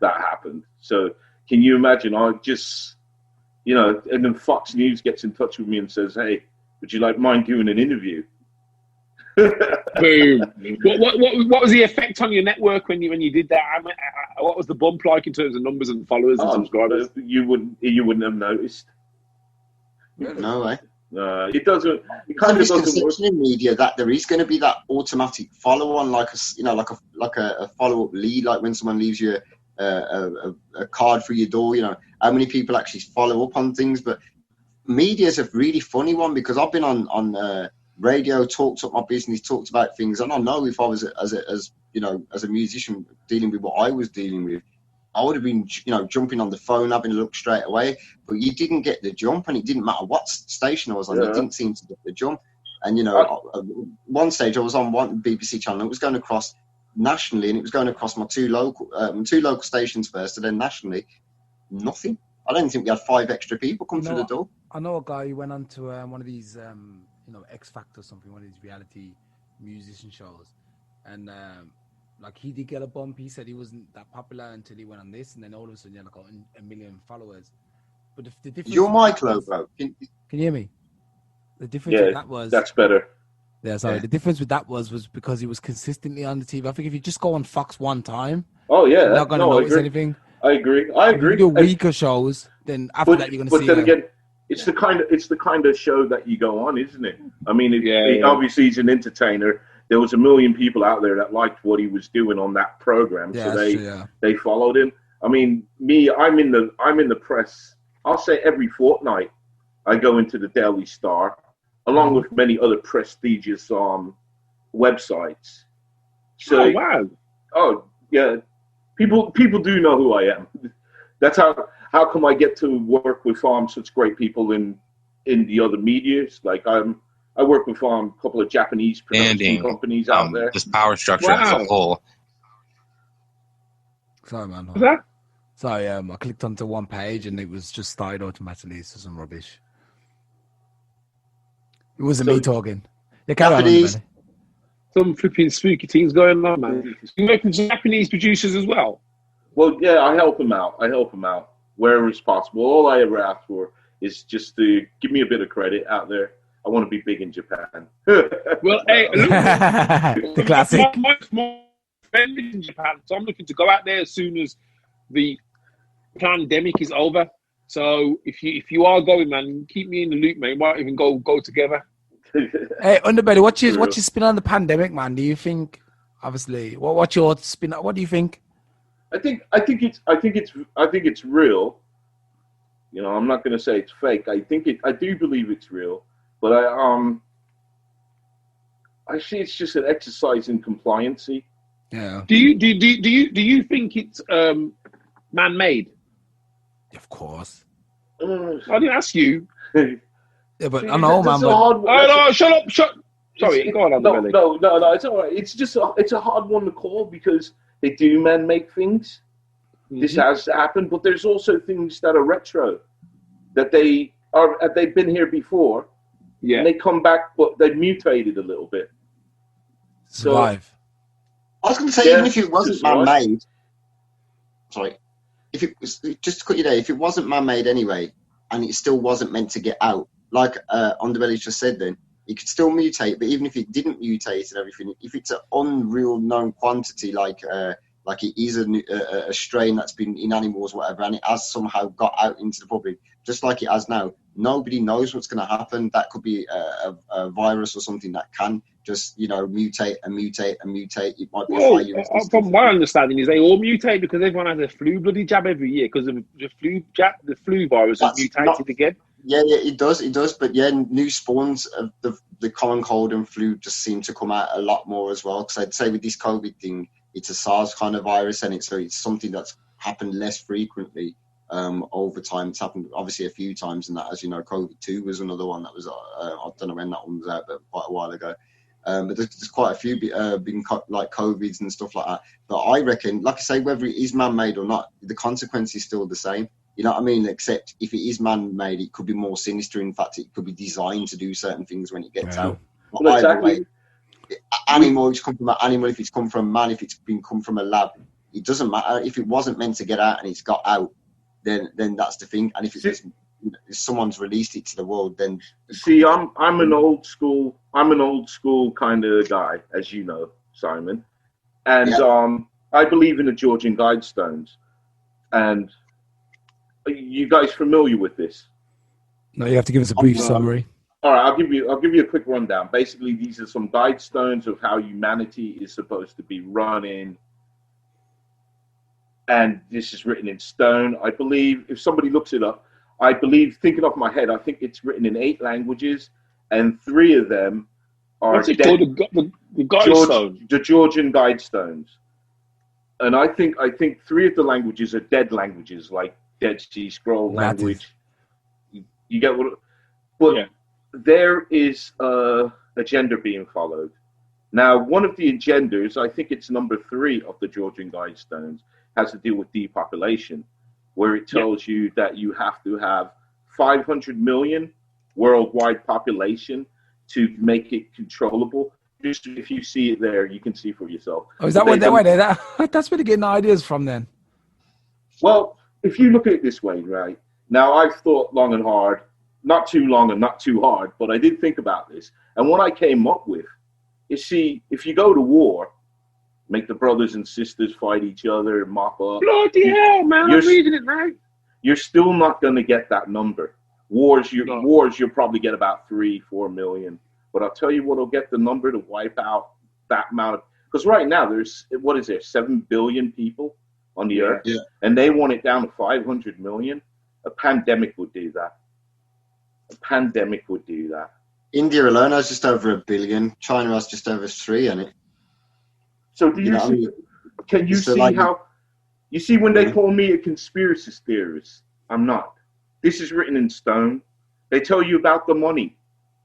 S3: that happened. So can you imagine? I just, you know, and then Fox News gets in touch with me and says, "Hey, would you like mind doing an interview?"
S2: Boom. What was the effect on your network when you did that? I mean, what was the bump like in terms of numbers and followers and subscribers?
S3: You wouldn't have noticed.
S4: No way.
S3: It doesn't. It kind of doesn't work
S4: in media that there is going to be that automatic follow on, like a follow up lead, like when someone leaves you a card for your door. You know, how many people actually follow up on things? But media is a really funny one because I've been on radio, talked up my business, talked about things, and I know if I was as a musician dealing with what I was dealing with, I would have been, you know, jumping on the phone, having a look straight away. But you didn't get the jump, and it didn't matter what station I was on. You didn't seem to get the jump. And you know, one stage I was on one BBC channel. It was going across nationally, and it was going across my two local stations first, and then nationally. nothing. I don't think we had 5 extra people come through the door.
S1: I know a guy who went on to one of these, X Factor or something, one of these reality musician shows, and like he did get a bump. He said he wasn't that popular until he went on this, and then all of a sudden he had like a million followers. But the difference.
S4: Your mic low, bro.
S1: Can you hear me? The difference with that was
S3: that's better.
S1: Yeah, sorry. Yeah. The difference with that was because he was consistently on the TV. I think if you just go on Fox one time, you're not going to notice anything.
S3: I agree.
S1: If you do weaker shows, then after that you're going to see.
S3: But then again, it's the kind of show that you go on, isn't it? I mean, obviously he's an entertainer. There was a million people out there that liked what he was doing on that program, so they followed him. I mean, I'm in the press. I'll say every fortnight I go into the Daily Star, along with many other prestigious websites. So,
S2: wow!
S3: Oh yeah, people do know who I am. That's how come I get to work with such great people in the other medias. Like I work with a couple of Japanese production companies out there.
S5: This power structure as a whole.
S1: Sorry, man.
S2: What's that?
S1: Sorry, I clicked onto one page and it was just started automatically. So some rubbish. It wasn't me talking.
S2: Some flipping spooky things going on, man. You work with Japanese producers as well?
S3: Well, yeah, I help them out. Wherever it's possible. All I ever ask for is just to give me a bit of credit out there. I want to be big in Japan.
S2: Well, hey, look,
S1: the classic.
S2: My friend is in Japan, so I'm looking to go out there as soon as the pandemic is over. So if you are going, man, keep me in the loop, man. We might even go together.
S1: Hey, Underbelly, what's your spin on the pandemic, man? Do you think, obviously, what's your spin? What do you think?
S3: I think it's real. You know, I'm not going to say it's fake. I do believe it's real, but I see it's just an exercise in compliancy.
S1: Yeah.
S2: Do you think it's man-made?
S1: Of course.
S2: I didn't ask you.
S1: Yeah, but I know, man.
S2: No, shut up. Sorry, go on.
S3: No, it's all right. It's a hard one to call because they do man-make things. Mm-hmm. This has happened, but there's also things that are retro, that they've been here before. Yeah. And they come back, but they've mutated a little bit.
S1: Survive.
S4: I was going to say, even if it wasn't man-made, if it was, just to cut you there, if it wasn't man-made anyway, and it still wasn't meant to get out, like Underbelly just said then, it could still mutate, but even if it didn't mutate and everything, if it's an unreal known quantity, like it is a strain that's been in animals, whatever, and it has somehow got out into the public, just like it has now, nobody knows what's going to happen. That could be a virus or something that can just, mutate and mutate and mutate. It might be
S2: from my understanding is they all mutate because everyone has a flu bloody jab every year because of the flu virus has mutated again.
S4: Yeah, it does. But yeah, new spawns of the common cold and flu just seem to come out a lot more as well. Because I'd say with this COVID thing, it's a SARS kind of virus, and it's something that's happened less frequently over time. It's happened obviously a few times, and that, as you know, COVID-2 was another one that was I don't know when that one was out, but quite a while ago. But there's quite a few been like COVIDs and stuff like that. But I reckon, like I say, whether it is man-made or not, the consequence is still the same. You know what I mean? Except if it is man-made, it could be more sinister. In fact, it could be designed to do certain things when it gets out. But
S3: well,
S4: either way, animal, it's come from an animal. If it's come from a man, if it's been come from a lab, it doesn't matter. If it wasn't meant to get out and it's got out, then that's the thing. And if if someone's released it to the world, then
S3: see, I'm an old school kind of guy, as you know, Simon, and I believe in the Georgian Guidestones. And are you guys familiar with this?
S1: No, you have to give us a brief summary.
S3: All right, I'll give you a quick rundown. Basically, these are some guidestones of how humanity is supposed to be running. And this is written in stone. I believe, if somebody looks it up, thinking off my head, I think it's written in 8 languages, and 3 of them are
S2: what's it called? The Guidestones?
S3: The Georgian Guidestones. And I think 3 of the languages are dead languages, like Dead Sea Scroll language. You get what? But there is a agenda being followed. Now, one of the agendas, I think it's number 3 of the Georgian Guidestones, has to deal with depopulation. where it tells you that you have to have 500 million worldwide population to make it controllable. Just if you see it there, you can see for yourself.
S1: Oh, is that what that's where they're getting ideas from then?
S3: Well, if you look at it this way, right? Now, I've thought long and hard, not too long and not too hard, but I did think about this. And what I came up with is, see, if you go to war, make the brothers and sisters fight each other, mop up.
S2: Bloody hell, man, I'm reading it now.
S3: You're still not going to get that number. Wars, you'll probably get about 3-4 million. But I'll tell you what'll get the number to wipe out that amount of, because right now there's, 7 billion people on the earth, and they want it down to 500 million. A pandemic would do that.
S4: India alone has just over 1 billion. China has just over 3 in it.
S3: So can you see how, you see when they call me a conspiracy theorist, I'm not. This is written in stone. They tell you about the money.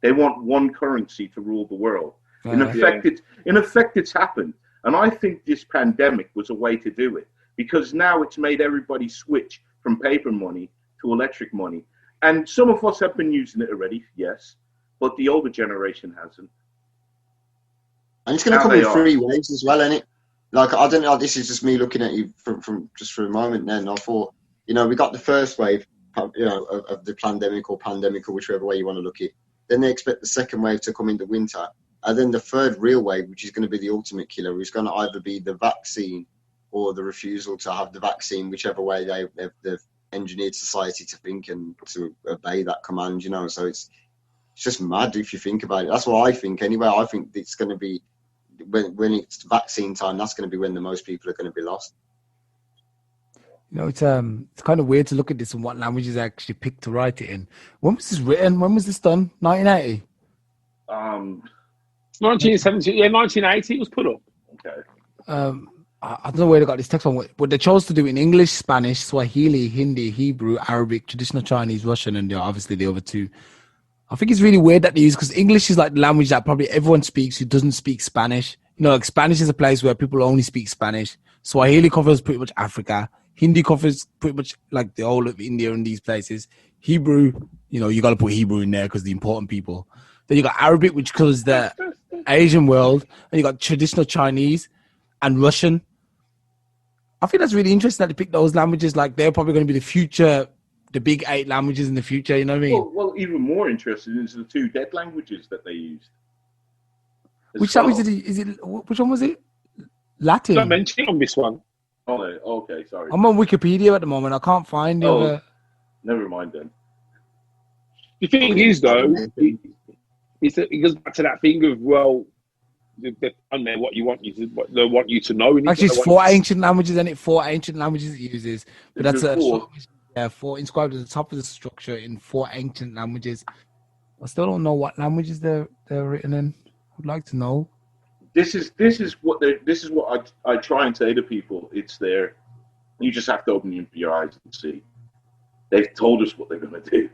S3: They want one currency to rule the world. In effect, it's happened. And I think this pandemic was a way to do it, because now it's made everybody switch from paper money to electric money. And some of us have been using it already, yes, but the older generation hasn't.
S4: And it's going to come in 3 waves as well, isn't it? Like, I don't know, this is just me looking at you from just for a moment then. I thought, we got the first wave, of the pandemic or whichever way you want to look at it. Then they expect the second wave to come in the winter. And then the third real wave, which is going to be the ultimate killer, is going to either be the vaccine or the refusal to have the vaccine, whichever way they've engineered society to think and to obey that command, So it's just mad if you think about it. That's what I think anyway. I think it's going to be, when it's vaccine time, that's going to be when the most people are going to be lost.
S1: It's kind of weird to look at this and what languages I actually picked to write it in. When was this written? When was this done? 1980?
S2: 1970. Yeah, 1980 it was put up.
S3: Okay.
S1: I don't know where they got this text from, but they chose to do it in English, Spanish, Swahili, Hindi, Hebrew, Arabic, traditional Chinese, Russian, and obviously the other two. I think it's really weird that they use, because English is like the language that probably everyone speaks who doesn't speak Spanish. Like Spanish is a place where people only speak Spanish. Swahili covers pretty much Africa. Hindi covers pretty much like the whole of India and these places. Hebrew, you got to put Hebrew in there because the important people. Then you got Arabic, which covers the Asian world. And you got traditional Chinese and Russian. I think that's really interesting that they pick those languages. Like they're probably going to be the future, the big 8 languages in the future. You know what I mean?
S3: Well, even more interesting is the 2 dead languages that they used.
S1: Which language which one was it? Latin.
S2: Don't mention it on this one.
S3: Oh, okay, sorry.
S1: I'm on Wikipedia at the moment. I can't find it.
S3: Never mind then.
S2: The thing is, though, it goes back to that thing of, well, they don't know what they want you to know.
S1: Actually, it's 4 ancient languages, and 4 ancient languages it uses. But that's 4 inscribed at the top of the structure in 4 ancient languages. I still don't know what languages they're written in. I'd like to know.
S3: This is what I try and say to people. It's there. You just have to open your eyes and see. They've told us what they're going to do.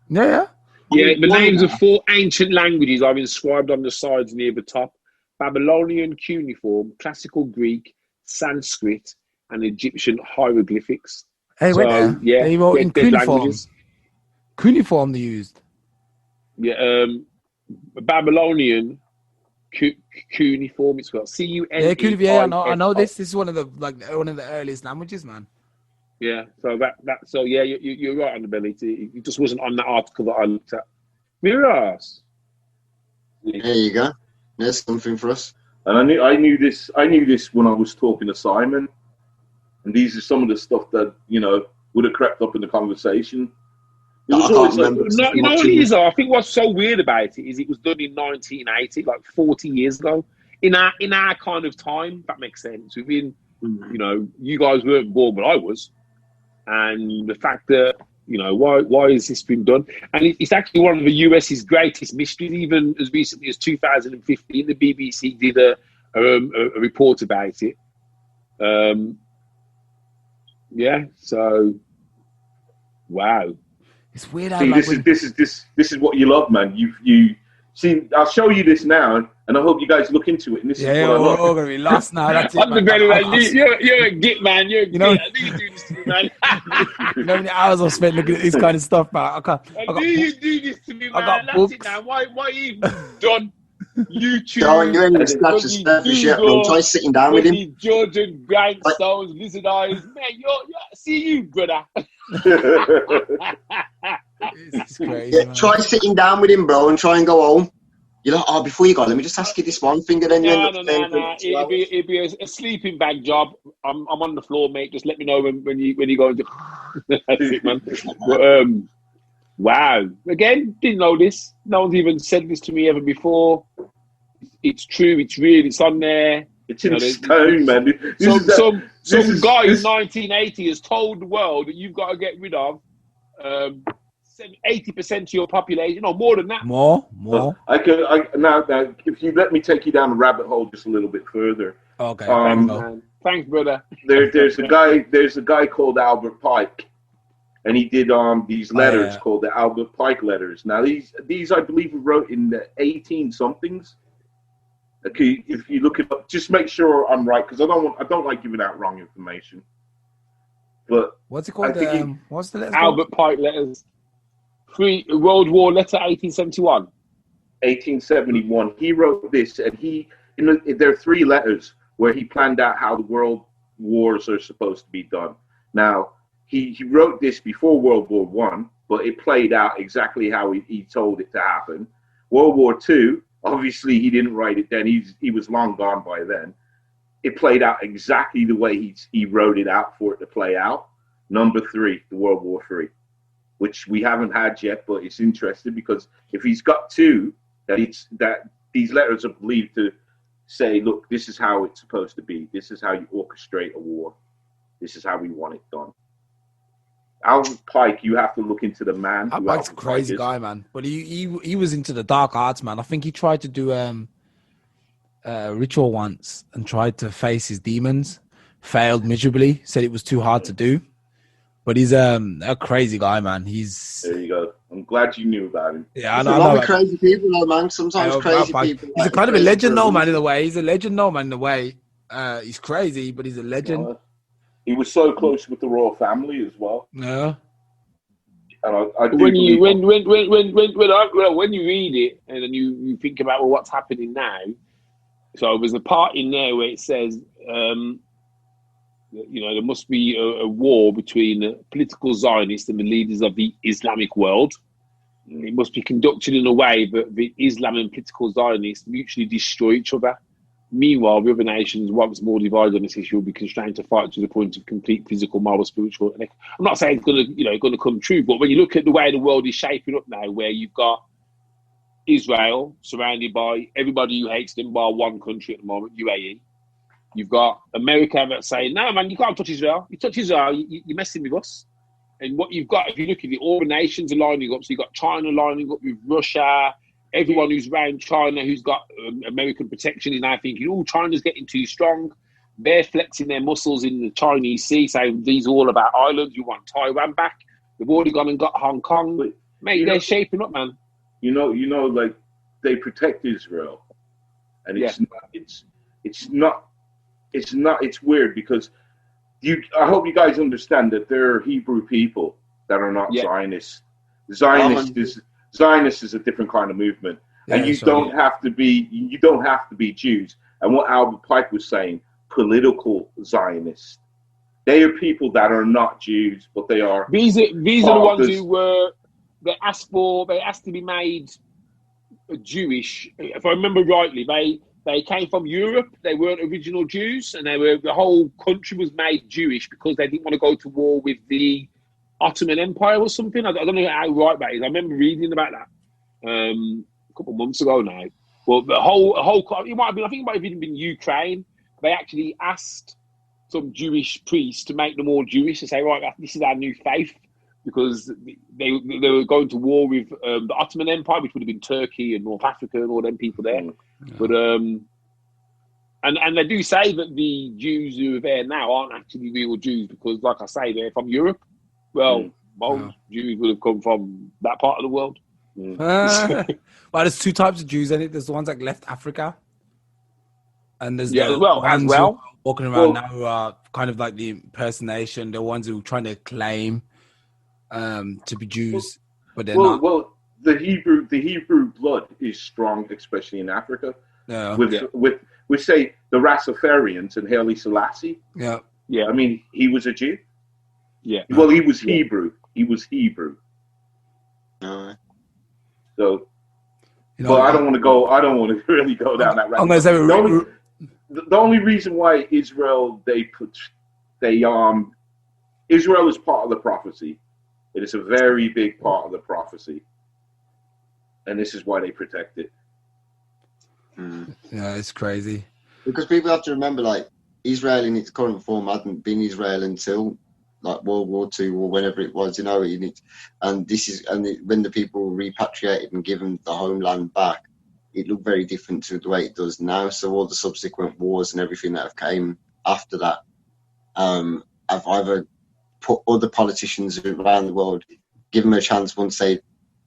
S1: Yeah.
S2: Yeah, the names of 4 ancient languages are inscribed on the sides near the top: Babylonian cuneiform, Classical Greek, Sanskrit, and Egyptian hieroglyphics.
S1: Hey, wait there.
S2: Yeah,
S1: they wrote in cuneiform.
S2: Languages.
S1: Cuneiform they used.
S2: Yeah, Babylonian cuneiform. It's called CUNE.
S1: Yeah, I know this. This is one of the earliest languages, man.
S2: Yeah, so you're right, Underbelly. It just wasn't on that article that I looked at. Mirrors.
S4: There you go. There's something for us.
S3: And I knew this when I was talking to Simon. And these are some of the stuff that would have crept up in the conversation. It was always
S2: what it is, I think what's so weird about it is it was done in 1980, like 40 years ago. In our kind of time, if that makes sense. Within, you guys weren't born, but I was. And the fact that, why has this been done? And it's actually one of the US's greatest mysteries. Even as recently as 2015, the BBC did a report about it. So, wow.
S1: It's weird.
S3: See, this is what you love, man. You See, I'll show you this now, and I hope you guys look into it. And this is
S1: Yeah,
S3: what I
S1: we're
S3: love.
S1: all gonna be lost now. That's it, man.
S2: Underbelly, man. You're a git, man. You're a
S1: You know-
S2: git. I knew you do this to me, man.
S1: You know how many hours I've spent looking at this kind of stuff, man. I
S2: I knew you do this to me,
S1: I
S2: man.
S1: got
S2: That's
S1: books.
S2: it now. Why you done YouTube?
S4: Darren, you ain't even scratched the
S2: bloody
S4: surface yet, bro.
S2: Google,
S4: Try sitting down with him.
S2: bloody Georgia Guidestones, lizard eyes. Man, see you, brother.
S1: It's crazy.
S4: Yeah,
S1: man.
S4: try sitting down with him, bro, and try and go home. You're like, oh, before you go, let me just ask you this one thing, and then you end up saying,
S2: It'd be a sleeping bag job. I'm on the floor, mate. Just let me know when you go. That's it, man. But, wow. Again, didn't know this. No one's even said this to me ever before. It's true. It's real. It's on there.
S3: It's in stone, man.
S2: Some guy in 1980 has told the world that you've got to get rid of 80% of your population, or more than that.
S1: More.
S3: Now, if you let me take you down the rabbit hole just a little bit further.
S1: Okay.
S2: Thanks, brother.
S3: There's a guy called Albert Pike, and he did these letters called the Albert Pike letters. Now these I believe were wrote in the 18-somethings. Okay, if you look it up, just make sure I'm right, because I don't like giving out wrong information. But
S1: what's it called? What's the letter?
S2: Albert Pike letters. World War letter 1871.
S3: 1871. He wrote this, and there are 3 letters where he planned out how the world wars are supposed to be done. Now, he wrote this before World War One, but it played out exactly how he told it to happen. World War Two, obviously he didn't write it then. He was long gone by then. It played out exactly the way he wrote it out for it to play out. Number 3, the World War III, which we haven't had yet, but it's interesting because if he's got 2, that these letters are believed to say, look, this is how it's supposed to be. This is how you orchestrate a war. This is how we want it done. Albert Pike, you have to look into the man.
S1: Albert Pike's a crazy guy, man. But he was into the dark arts, man. I think he tried to do ritual once and tried to face his demons. Failed miserably. Said it was too hard to do. But he's a crazy guy, man.
S3: There you go. I'm glad you knew about him.
S1: Yeah, I
S4: know. A lot of crazy people, though, man. Sometimes crazy people.
S1: He's a kind of a legend, though, man. In a way, he's a legend, though, man. In a way, he's crazy, but he's a legend.
S3: He was so close with the royal family as well.
S1: Yeah.
S3: And I do
S2: when you read it and then you think about what's happening now. So there's a part in there where it says, there must be a war between the political Zionists and the leaders of the Islamic world. It must be conducted in a way that the Islam and political Zionists mutually destroy each other. Meanwhile, the other nations, once more divided on this issue, will be constrained to fight to the point of complete physical, moral, spiritual. I'm not saying it's going to come true, but when you look at the way the world is shaping up now, where you've got Israel surrounded by everybody who hates them, by one country at the moment, UAE. You've got America that's saying, no, man, you can't touch Israel. You touch Israel, you're messing with us. And what you've got, if you look at it, all the nations are lining up. So you've got China lining up with Russia. Everyone who's around China, who's got American protection, is now thinking, oh, China's getting too strong. They're flexing their muscles in the Chinese Sea, saying these are all about islands. You want Taiwan back. They've already gone and got Hong Kong. But, mate, they're shaping up, man.
S3: Like they protect Israel, and it's weird because I hope you guys understand that there are Hebrew people that are not Zionists. Zionist is a different kind of movement, and you don't have to be Jews. And what Albert Pike was saying, political Zionists, they are people that are not Jews, but they are.
S2: These are the ones who were. They asked to be made Jewish. If I remember rightly, they came from Europe. They weren't original Jews, and the whole country was made Jewish because they didn't want to go to war with the Ottoman Empire or something. I don't know how right that is. I remember reading about that a couple of months ago now. Well, the whole it might have been. I think it might have even been Ukraine. They actually asked some Jewish priests to make them all Jewish, to say, right, this is our new faith, because they were going to war with the Ottoman Empire, which would have been Turkey and North Africa and all them people there. Yeah. But and they do say that the Jews who are there now aren't actually real Jews, because, like I say, they're from Europe. Well, most Jews would have come from that part of the world.
S1: Well, there's two types of Jews in it. There's the ones that left Africa, and there's the
S2: as well.
S1: ones who are walking around now who are kind of like the impersonation. The ones who are trying to claim to be Jews, but they're not.
S3: Well, the Hebrew blood is strong, especially in Africa.
S1: Yeah.
S3: With say the Rastafarians and Haile Selassie.
S1: Yeah.
S2: Yeah.
S3: I mean, he was a Jew.
S2: Yeah.
S3: Well, he was Hebrew. He was Hebrew. So, but I don't want to go. I don't want to really go down that route. The only reason why Israel Israel is part of the prophecy. It is a very big part of the prophecy, and this is why they protect it.
S1: Yeah, it's crazy.
S4: Because people have to remember, like, Israel in its current form hadn't been Israel until like World War II or whenever it was, when the people were repatriated and given the homeland back, it looked very different to the way it does now. So all the subsequent wars and everything that have came after that have either put other politicians around the world, give them a chance once they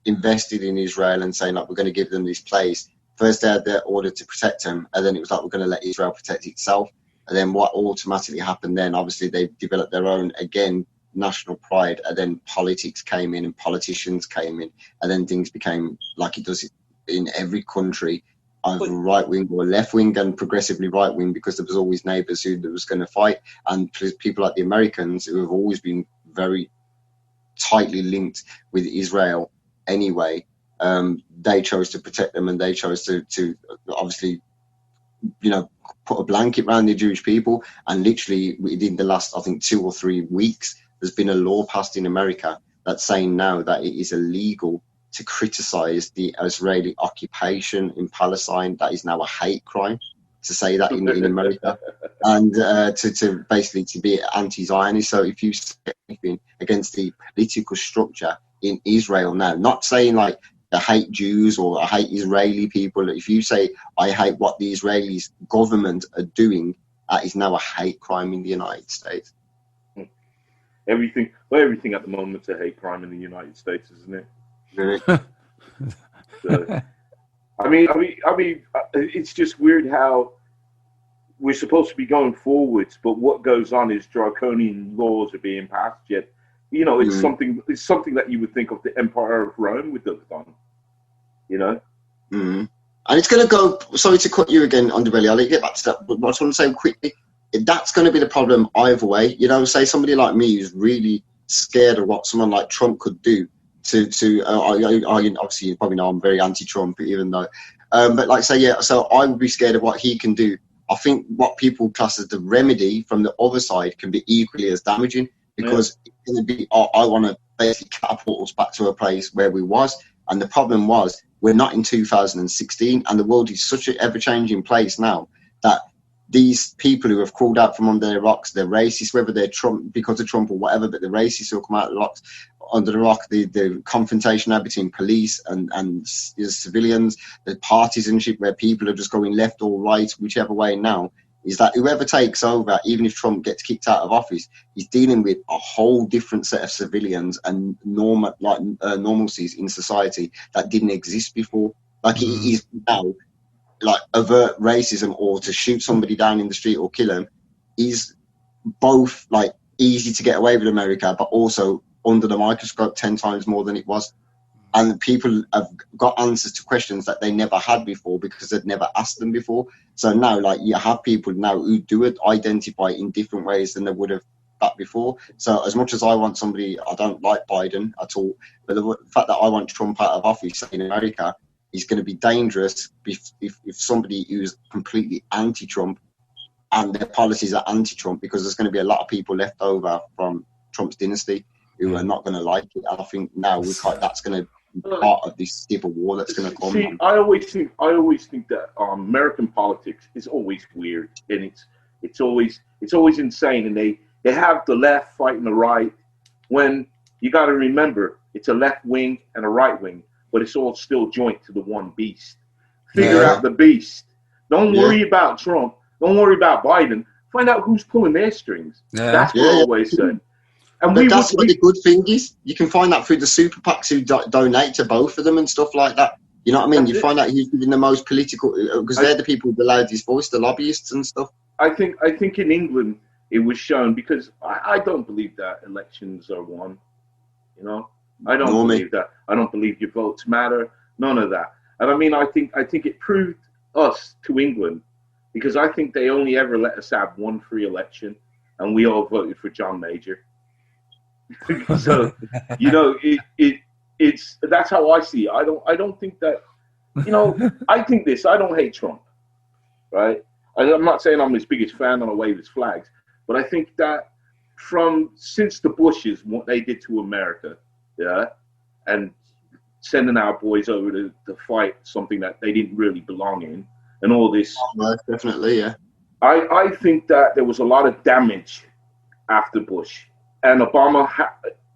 S4: invested in Israel and saying, like, we're going to give them this place. First they had their order to protect them, and then it was like, we're going to let Israel protect itself. And then what automatically happened then, obviously they developed their own, again, national pride, and then politics came in and politicians came in, and then things became like it does in every country, either right wing or left wing, and progressively right wing, because there was always neighbours who was going to fight. And people like the Americans, who have always been very tightly linked with Israel anyway, they chose to protect them, and they chose to obviously, put a blanket around the Jewish people. And literally within the last, I think, 2 or 3 weeks, there's been a law passed in America that's saying now that it is illegal to criticize the Israeli occupation in Palestine. That is now a hate crime to say that in America, and to basically to be anti-Zionist. So if you say anything against the political structure in Israel now, not saying like I hate Jews or I hate Israeli people, if you say I hate what the Israeli government are doing, that is now a hate crime in the United States.
S3: Everything at the moment's a hate crime in the United States, isn't it? So, I mean, it's just weird how we're supposed to be going forwards, but what goes on is draconian laws are being passed. Yet, it's something that you would think of the Empire of Rome would have done.
S4: And it's going to go. Sorry to cut you again, Underbelly. I'll let you get back to that. But I just want to say quickly, that's going to be the problem either way. Say somebody like me who's really scared of what someone like Trump could do. Obviously you probably know I'm very anti-Trump, even though, but so I would be scared of what he can do. I think what people class as the remedy from the other side can be equally as damaging, because it's going to be, I want to basically catapult us back to a place where we was. And the problem was, we're not in 2016, and the world is such an ever-changing place now that these people who have crawled out from under their rocks, they're racist, whether they're Trump because of Trump or whatever, but the racists who come out of the rocks, under the rock, the confrontation now between police and civilians, the partisanship where people are just going left or right, whichever way now, is that whoever takes over, even if Trump gets kicked out of office, he's dealing with a whole different set of civilians and normalcies in society that didn't exist before. Like, it is now, like, avert racism or to shoot somebody down in the street or kill him is both, like, easy to get away with America, but also under the microscope 10 times more than it was. And people have got answers to questions that they never had before because they'd never asked them before. So now, like, you have people now who do it, identify in different ways than they would have back before. So as much as I want somebody, I don't like Biden at all, but the fact that I want Trump out of office in America is going to be dangerous if somebody who's completely anti-Trump and their policies are anti-Trump, because there's going to be a lot of people left over from Trump's dynasty who are not going to like it. And I think now that's going to be part of this civil war that's going to come.
S3: See, I always think that American politics is always weird, and it's always insane. And they have the left fighting the right, when you got to remember it's a left wing and a right wing, but it's all still joint to the one beast. Figure out the beast. Don't worry about Trump. Don't worry about Biden. Find out who's pulling their strings. That's what I always say. And
S4: But that's what the good thing is. You can find that through the super PACs who donate to both of them and stuff like that. You know what I mean? You find out who's giving the most political, because they're the people with the loudest voice, the lobbyists and stuff.
S3: I think in England it was shown, because I don't believe that elections are won. You know, I don't believe that. I don't believe your votes matter. None of that. And I mean, I think it proved us to England, because I think they only ever let us have one free election, and we all voted for John Major. So, you know, it's that's how I see it. I don't think that, you know, I think this. I don't hate Trump, right? I'm not saying I'm his biggest fan and I wave his flags, but I think that since the Bushes, what they did to America, yeah, and sending our boys over to fight something that they didn't really belong in, and all this.
S4: Oh, definitely, yeah.
S3: I think that there was a lot of damage after Bush, and Obama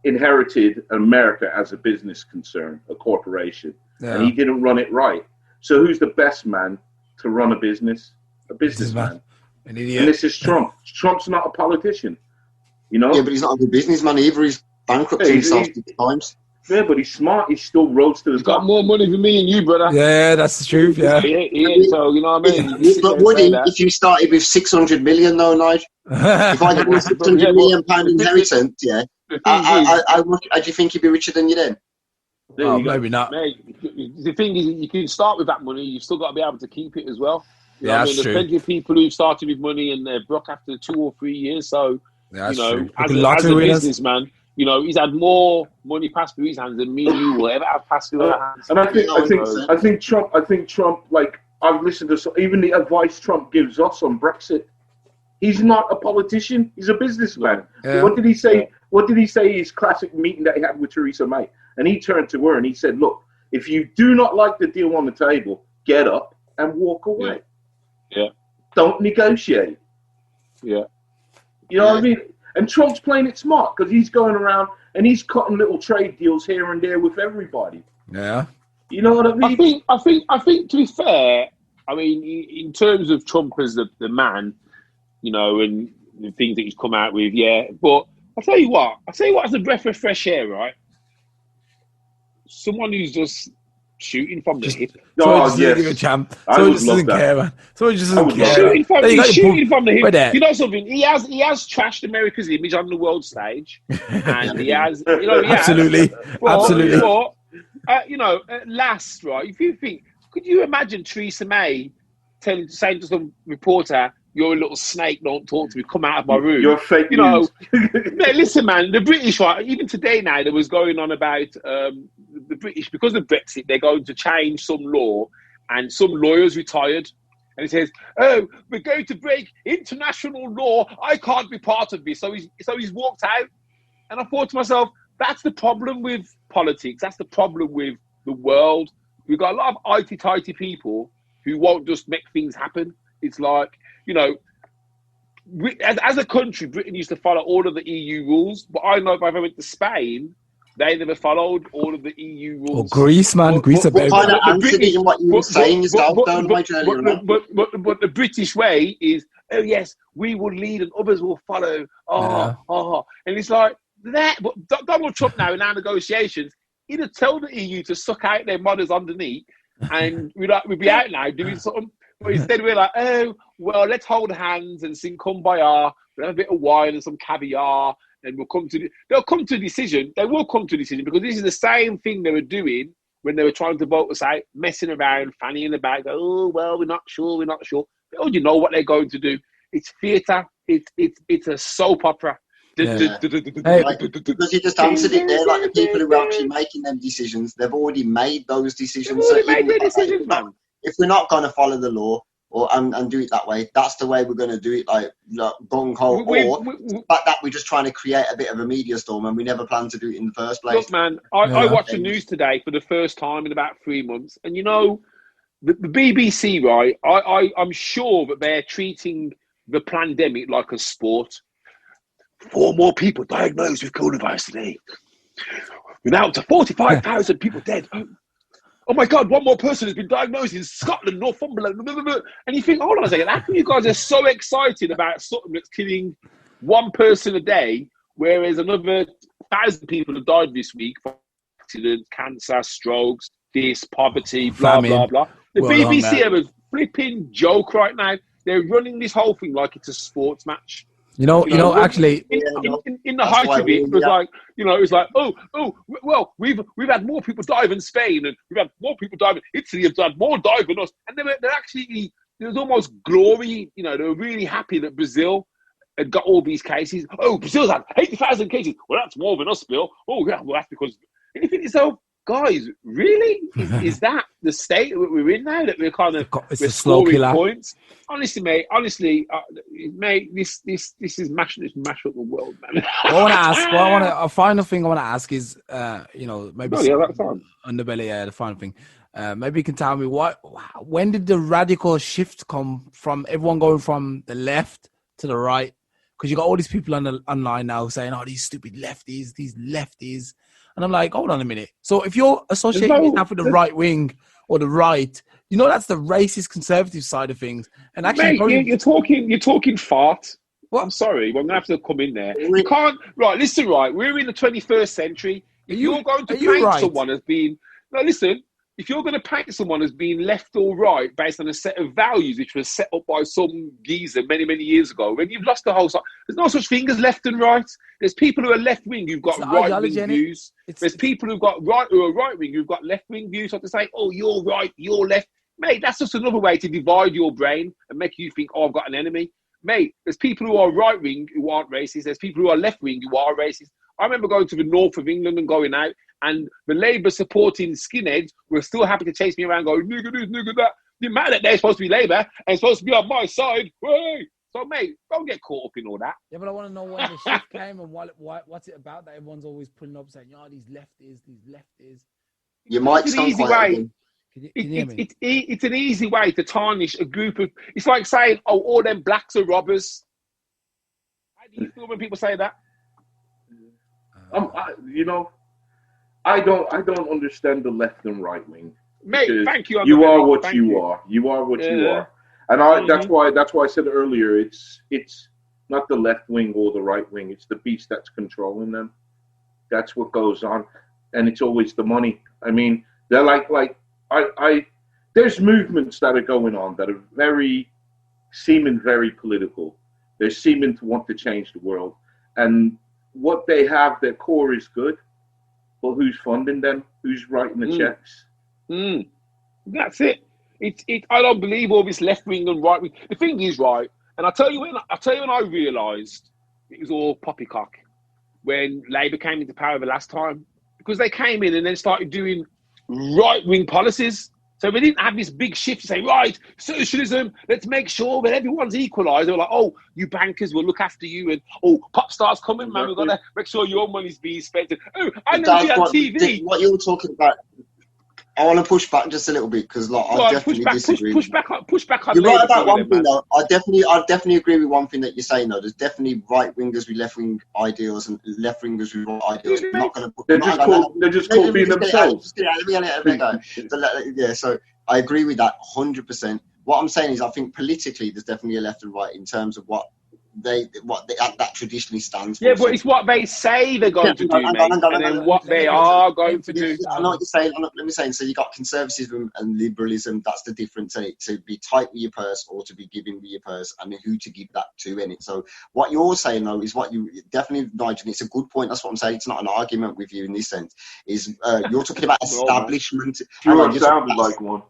S3: inherited America as a business concern, a corporation, and he didn't run it right. So who's the best man to run a business? A businessman.
S1: An idiot.
S3: And this is Trump. Trump's not a politician, you know?
S4: Yeah, but he's not a good businessman either. He's bankrupted himself 6 times.
S3: Yeah, but he's smart. He still rose to the top.
S2: He's got more money than me and you, brother.
S1: Yeah, that's the truth, yeah.
S2: He ain't, so, you know what I mean?
S4: But would he, if you started with 600 million though, Nigel? If I give him a 600 million pound inheritance, yeah, how do you think he'd be richer than you then?
S1: Oh, maybe not.
S2: Mate, the thing is, you can start with that money. You've still got to be able to keep it as well. You know what I mean? There's plenty of people who've started with money and they're broke after 2 or 3 years. So, you know, as a businessman, you know, he's had more money passed through his hands than me and you will ever have passed through our hands.
S3: And I think Trump, like, I've listened to even the advice Trump gives us on Brexit. He's not a politician. He's a businessman. Yeah. What did he say? What did he say? His classic meeting that he had with Theresa May, and he turned to her and he said, "Look, if you do not like the deal on the table, get up and walk away.
S2: Yeah.
S3: Don't negotiate."
S2: Yeah.
S3: You know what I mean? And Trump's playing it smart because he's going around and he's cutting little trade deals here and there with everybody.
S1: Yeah.
S3: You know what I mean?
S2: I think to be fair, I mean, in terms of Trump as the man, you know, and the things that he's come out with, yeah. But I'll tell you what, as a breath of fresh air, right? Someone who's just shooting from the hip.
S1: So yes. Give a champ. So he just doesn't care, man. So he just doesn't care.
S2: He's shooting from the hip. You know something? He has trashed America's image on the world stage, and he has, you know,
S1: absolutely.
S2: But, you know, at last, right? If you think, could you imagine Theresa May saying to some reporter, "You're a little snake, don't talk to me, come out of my room."
S3: You're fake
S2: news. Know, listen, man, the British, right, even today now, there was going on about the British, because of Brexit, they're going to change some law, and some lawyers retired, and he says, "Oh, we're going to break international law, I can't be part of this." So he's walked out, and I thought to myself, that's the problem with politics, that's the problem with the world. We've got a lot of itty-tighty people who won't just make things happen. It's like, you know, as a country, Britain used to follow all of the EU rules, but I know if I ever went to Spain, they never followed all of the EU rules.
S1: Oh, Greece, man. Greece are better.
S4: What you were saying yourself, but
S2: the British way is, oh, yes, we will lead and others will follow. And it's like that. But Donald Trump now, in our negotiations, he'd have told the EU to suck out their mothers underneath, and we'd be out now doing something. But instead we're like, oh, well, let's hold hands and sing Kumbaya, we'll have a bit of wine and some caviar, and they'll come to a decision. They will come to a decision, because this is the same thing they were doing when they were trying to vote us out, messing around, fannying about, oh, well, we're not sure. They already know what they're going to do. It's theatre. It's a soap opera.
S4: Because you just answered it there, like the people who are actually making them decisions, they've already made those decisions. If we're not going to follow the law and do it that way, that's the way we're going to do it, like gung ho. But that we're just trying to create a bit of a media storm, and we never planned to do it in the first place.
S2: Look, man, I watched the news today for the first time in about 3 months, and you know, the BBC, right? I'm sure that they're treating the pandemic like a sport. 4 more people diagnosed with coronavirus today. We're now up to 45,000 people dead. Oh my God, 1 more person has been diagnosed in Scotland, Northumberland. Blah, blah, blah. And you think, hold on a second, how come you guys are so excited about something that's killing 1 person a day whereas another 1,000 people have died this week from accidents, cancer, strokes, poverty, blah,
S1: Famine.
S2: blah, blah. The
S1: Well,
S2: BBC have a flipping joke right now. They're running this whole thing like it's a sports match.
S1: Actually,
S2: in the height of it was like, it was like, well, we've had more people die than Spain, and we've had more people die than Italy have had more die than us, and they're actually, there was almost glory. They were really happy that Brazil had got all these cases. Oh, Brazil's had 80,000 cases. Well, that's more than us, Bill. Oh, yeah, well, that's because. And you think to yourself, guys, really? Is that the state that we're in now? That we're kind of we're scoring points? Honestly, mate. This is mash up the world, man.
S1: I want to ask. A final thing I want to ask is, maybe Underbelly. The final thing. Maybe you can tell me when did the radical shift come from everyone going from the left to the right? Because you got all these people online now saying, "Oh, these stupid lefties, these lefties." And I'm like, hold on a minute. So if you're associating yourself with the right wing or the right, that's the racist conservative side of things. And actually,
S2: mate, you're talking fart. What? I'm sorry, but I'm gonna have to come in there. You can't. Right, listen. Right, we're in the 21st century. If you're going to paint someone as being listen. If you're going to paint someone as being left or right based on a set of values which was set up by some geezer many, many years ago, when you've lost the whole side, there's no such thing as left and right. There's people who are left wing who've got right wing views. There's people who are right wing who've got left wing views. So to say, oh, you're right, you're left, mate, that's just another way to divide your brain and make you think, oh, I've got an enemy, mate. There's people who are right wing who aren't racist. There's people who are left wing who are racist. I remember going to the north of England and going out, and the Labour supporting skinheads were still happy to chase me around going, nigga this, nigga that. Didn't matter that they're supposed to be Labour and supposed to be on my side. Hey! So, mate, don't get caught up in all that.
S1: Yeah, but I want to know when the shift came and what's it about that everyone's always pulling up saying, these lefties.
S4: You might
S2: it's an easy way. It's an easy way to tarnish a group of... It's like saying, oh, all them blacks are robbers. How do you feel when people say that?
S3: I don't understand the left and right wing.
S2: Mate, thank you.
S3: You are what you are. You are what you are. And that's why I said earlier, it's not the left wing or the right wing. It's the beast that's controlling them. That's what goes on. And it's always the money. I mean, they're like there's movements that are going on that are seeming very political. They're seeming to want to change the world. And what they have, their core is good, but who's funding them? Who's writing the checks?
S2: That's it. I don't believe all this left wing and right wing. The thing is, right, and I'll tell you when I realised it was all poppycock when Labour came into power the last time, because they came in and then started doing right wing policies. So we didn't have this big shift to say, right, socialism, let's make sure that everyone's equalised. They were like, oh, you bankers will look after you, and pop stars coming, man, we've got to make sure your money's being spent. Oh, I know you on TV.
S4: What you're talking about, I want to push back just a little bit because I definitely disagree.
S2: Push back on.
S4: You're right about one thing though. I definitely agree with one thing that you're saying though. There's definitely right wingers with left wing ideals and left wingers with right ideals. We're not going to put.
S3: They're just called being themselves.
S4: Yeah, so I agree with that 100%. What I'm saying is, I think politically there's definitely a left and right in terms of what that traditionally stands for.
S2: Yeah, but it's what they say they're going to do, mate, and then what they are going to do.
S4: I know what you're saying. Let me say, so you got conservatism and liberalism. That's the difference in it. To be tight with your purse or to be giving with your purse, and who to give that to in it. So what you're saying though is what you definitely, Nigel. It's a good point. That's what I'm saying. It's not an argument with you in this sense. Is you're talking about establishment.
S3: You sounded like one.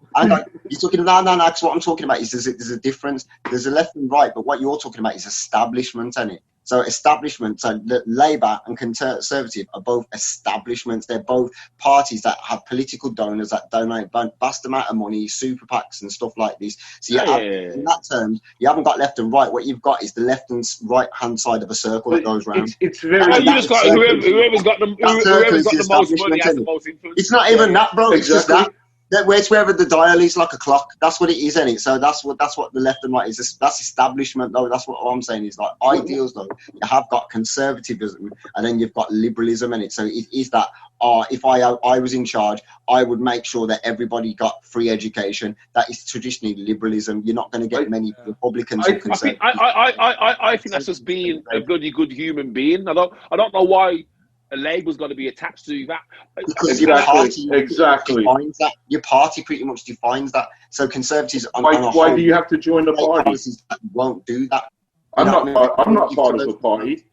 S4: You're talking about no. Because what I'm talking about is there's a difference. There's a left and right, but what you're talking about is establishment, isn't it? So establishment, so Labour and Conservative are both establishments. They're both parties that have political donors that donate vast amount of money, super PACs and stuff like this. So in that terms, you haven't got left and right. What you've got is the left and right hand side of a circle that goes round.
S3: It's very.
S2: You just got whoever's got the most money has the most influence.
S4: It's not even that, bro. It's just that. Where's wherever the dial is, like a clock. That's what it is, isn't it? So that's what the left and right is. That's establishment, though. That's what I'm saying is like ideals, though. You have got conservatism, and then you've got liberalism in it. So it is that. If I was in charge, I would make sure that everybody got free education. That is traditionally liberalism. You're not going to get many Republicans.
S2: I think that's just being a bloody good human being. I don't know why a label's got to be attached to that.
S4: Because your party defines that. Your party pretty much defines that. So conservatives.
S3: Why do you have to join the party?
S4: Won't do that.
S3: I'm not part of a party.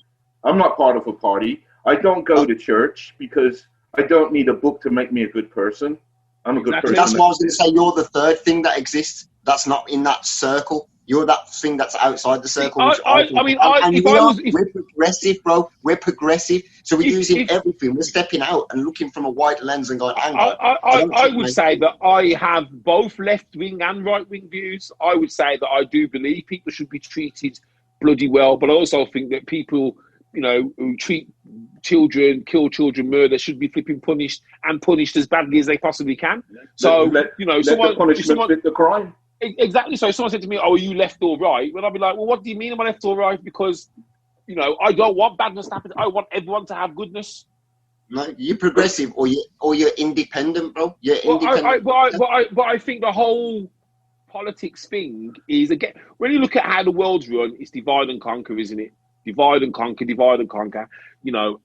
S3: I'm not part of a party. I don't go to church because I don't need a book to make me a good person. I'm a good person.
S4: That's why I was going to say you're the third thing that exists. That's not in that circle. You're that thing that's outside the circle. We're progressive, bro. We're progressive. So we're using everything. We're stepping out and looking from a wide lens and going, hang on.
S2: I would say that I have both left-wing and right-wing views. I would say that I do believe people should be treated bloody well, but I also think that people, who treat children, kill children, murder, should be flipping punished as badly as they possibly can. So,
S3: let the punishment fit the crime.
S2: Exactly. So if someone said to me, "Oh, are you left or right?" Well, I'd be like, "Well, what do you mean am I left or right?" Because, I don't want badness to happen. I want everyone to have goodness.
S4: No, you're progressive or you're independent, bro. You're independent.
S2: But I think the whole politics thing is, again, when you look at how the world's run, it's divide and conquer, isn't it? Divide and conquer,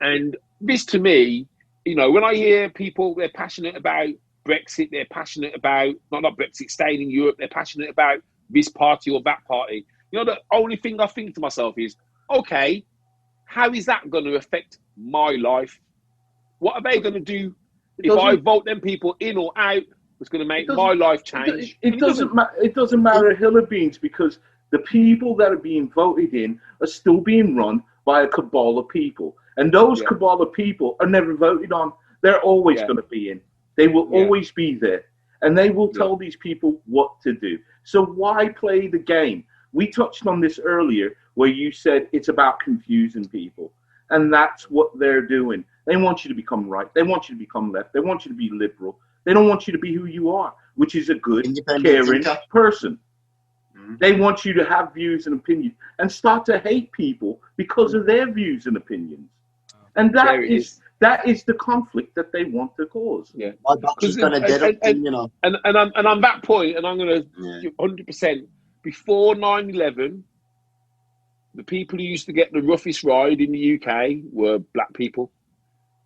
S2: and this to me, when I hear people, they're passionate about Brexit, they're passionate about, not Brexit, staying in Europe, they're passionate about this party or that party. The only thing I think to myself is, okay, how is that going to affect my life? What are they going to do if I vote them people in or out? It's going to make my life change.
S3: It doesn't matter a hill of beans, because the people that are being voted in are still being run by a cabal of people. And those cabal of people are never voted on. They're always going to be in. They will always be there. And they will tell these people what to do. So why play the game? We touched on this earlier where you said it's about confusing people. And that's what they're doing. They want you to become right. They want you to become left. They want you to be liberal. They don't want you to be who you are, which is a good, caring person. They want you to have views and opinions and start to hate people because of their views and opinions. And that is the conflict that they want to cause.
S2: Yeah.
S4: And
S2: on that point, and I'm going to 100%, before 9/11, the people who used to get the roughest ride in the UK were black people.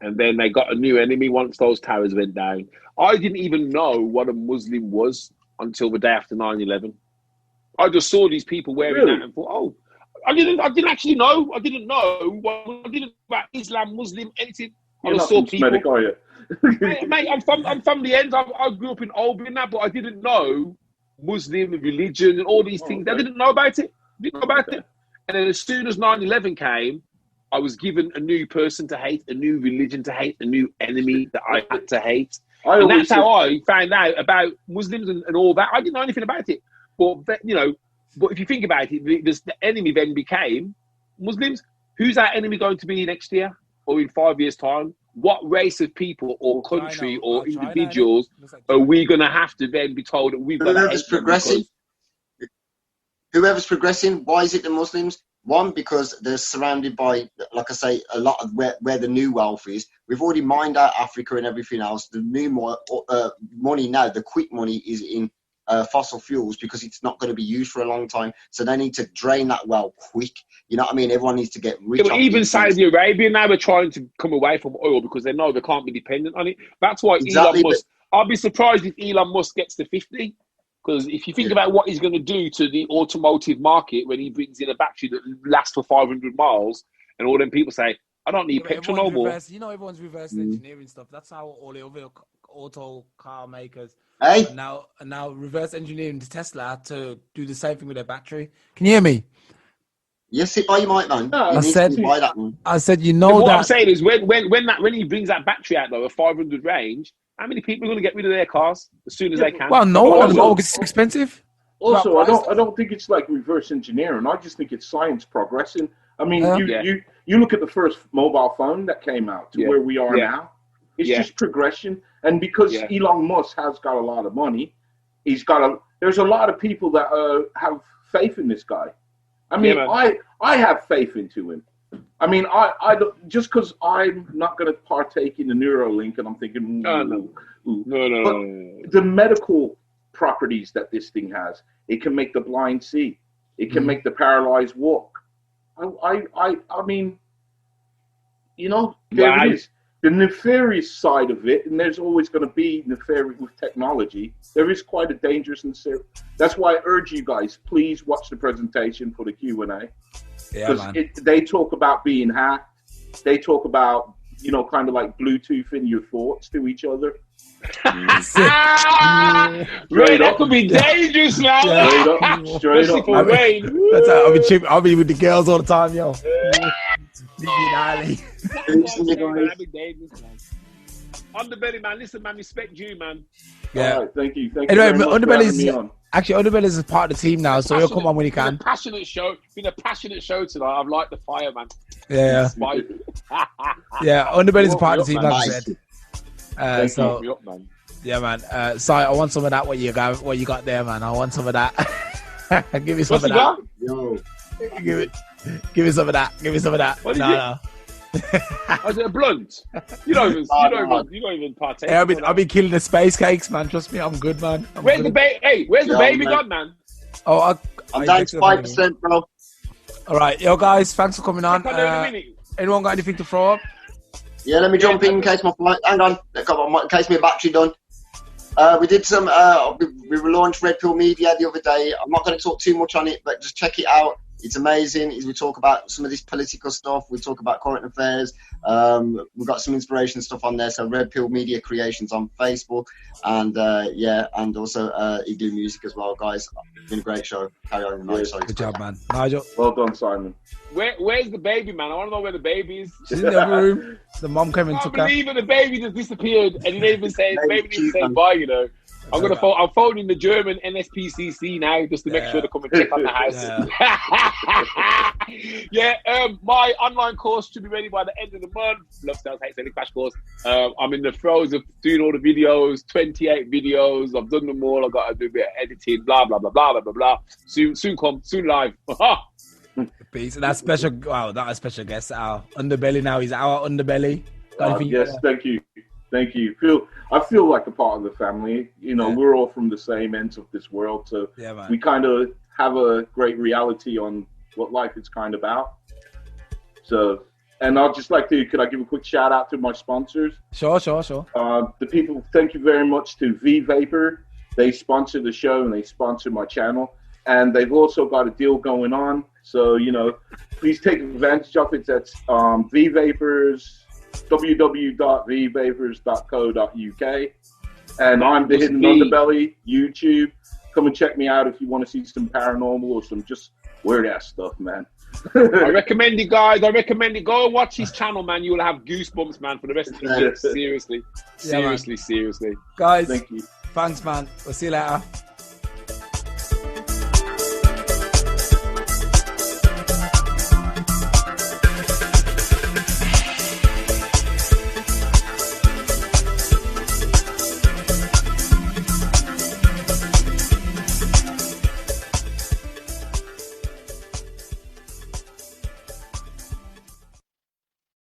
S2: And then they got a new enemy once those towers went down. I didn't even know what a Muslim was until the day after 9/11. I just saw these people wearing that and thought, oh, I didn't actually know. I didn't know about Islam, Muslim, anything.
S3: You're not from Semitic, are you?
S2: mate, I'm from the end. I grew up in Oldham, but I didn't know Muslim religion and all these things. I didn't know about it. And then as soon as 9/11 came, I was given a new person to hate, a new religion to hate, a new enemy that I had to hate. And that's how I found out about Muslims and all that. I didn't know anything about it. But if you think about it, the enemy then became Muslims. Who's our enemy going to be next year or in 5 years' time? What race of people or country or individuals are we going to have to then be told that we've got to hate them?
S4: Whoever's progressing, why is it the Muslims? One, because they're surrounded by, like I say, a lot of where the new wealth is. We've already mined out Africa and everything else. The new money now, the quick money, is in fossil fuels because it's not going to be used for a long time. So they need to drain that well quick. You know what I mean? Everyone needs to get rich.
S2: Even Saudi Arabia now are trying to come away from oil because they know they can't be dependent on it. That's why Elon Musk. I'll be surprised if Elon Musk gets to 50. Because if you think about what he's going to do to the automotive market when he brings in a battery that lasts for 500 miles, and all them people say, I don't need petrol no more.
S1: Everyone's reverse engineering stuff. That's how all the other auto car makers now reverse engineering the Tesla to do the same thing with their battery. Can you hear me?
S4: Yes, it by you might, man.
S1: I said
S4: that
S2: what I'm saying is when he brings that battery out though, a 500 range, how many people are going to get rid of their cars as soon as they can?
S1: Well, no one. It's expensive.
S3: Also, I don't think it's like reverse engineering. I just think it's science progressing. I mean, you look at the first mobile phone that came out to where we are now. It's just progression. And because Elon Musk has got a lot of money, there's a lot of people that have faith in this guy. I mean, I have faith into him. I mean, I don't, just because I'm not going to partake in the Neuralink, and I'm thinking, no. The medical properties that this thing has, it can make the blind see, it can make the paralyzed walk. I mean, you know, there it is. The nefarious side of it, and there's always going to be nefarious with technology. There is quite a dangerous and serious. That's why I urge you guys, please watch the presentation for the Q&A. Because they talk about being hacked. They talk about, you know, kind of like Bluetoothing your thoughts to each other.
S2: Right, that could be dangerous now.
S3: Straight up.
S1: I'll be with the girls all the time, yo.
S2: Underbelly, man. Listen, man. Respect you, man.
S3: Yeah. All right, thank you.
S1: Anyway, Underbelly's a part of the team now, so he'll come on when he can.
S2: Been a passionate show tonight. I've liked the fire, man.
S1: Yeah. Underbelly's a part of the team, like I said. Man. Yeah, man. Sorry, I want some of that. What you got there, man? I want some of that. Give me some of that.
S4: Yo.
S1: Give me some of that. Give me some of that. No.
S2: Is it a blunt? You don't even partake.
S1: Hey, I've been killing the space cakes, man. Trust me, I'm good, man.
S2: Where's the baby gone, man?
S1: Oh,
S4: I'm down to 5%, bro.
S1: All right, yo, guys. Thanks for coming on. Anyone got anything to throw up?
S4: Yeah, let me jump in case my flight. Hang on, in case my battery done. We did some. We relaunched Red Pill Media the other day. I'm not going to talk too much on it, but just check it out. It's amazing. We talk about some of this political stuff. We talk about current affairs. We've got some inspiration stuff on there. So Red Pill Media Creations on Facebook, and and also Igloo Music as well, guys. It's been a great show. Carry on.
S1: Good job, man. Nigel.
S3: Well done, Simon.
S2: Where's the baby, man? I want to know where the baby is.
S1: She's in the other room. The mom came and took her. I
S2: believe the baby just disappeared, and he didn't even say bye. You know. I'm phoning the German NSPCC now just to make sure they come and check on the house. My online course should be ready by the end of the month. Love Sales Hate Selling Crash Course. I'm in the throes of doing all the videos, 28 videos. I've done them all. I've got to do a bit of editing, blah, blah, blah, blah, blah, blah. Soon live.
S1: Peace. And that special guest, our Underbelly now. He's our Underbelly.
S3: Yes, thank you. Thank you. I feel like a part of the family. You know, we're all from the same ends of this world, so we kind of have a great reality on what life is kind of about. So, and I'd just like to, could I give a quick shout out to my sponsors?
S1: Sure.
S3: The people, thank you very much to V Vapor. They sponsor the show and they sponsor my channel. And they've also got a deal going on. So, you know, please take advantage of it. That's V Vapors. www.vvapors.co.uk, and I'm the Hidden Underbelly YouTube. Come and check me out if you want to see some paranormal or some just weird ass stuff, man.
S2: I recommend it, guys. Go and watch his channel, man. You will have goosebumps, man, for the rest of the year. Seriously.
S1: Guys,
S3: thank you.
S1: Thanks, man. We'll see you later.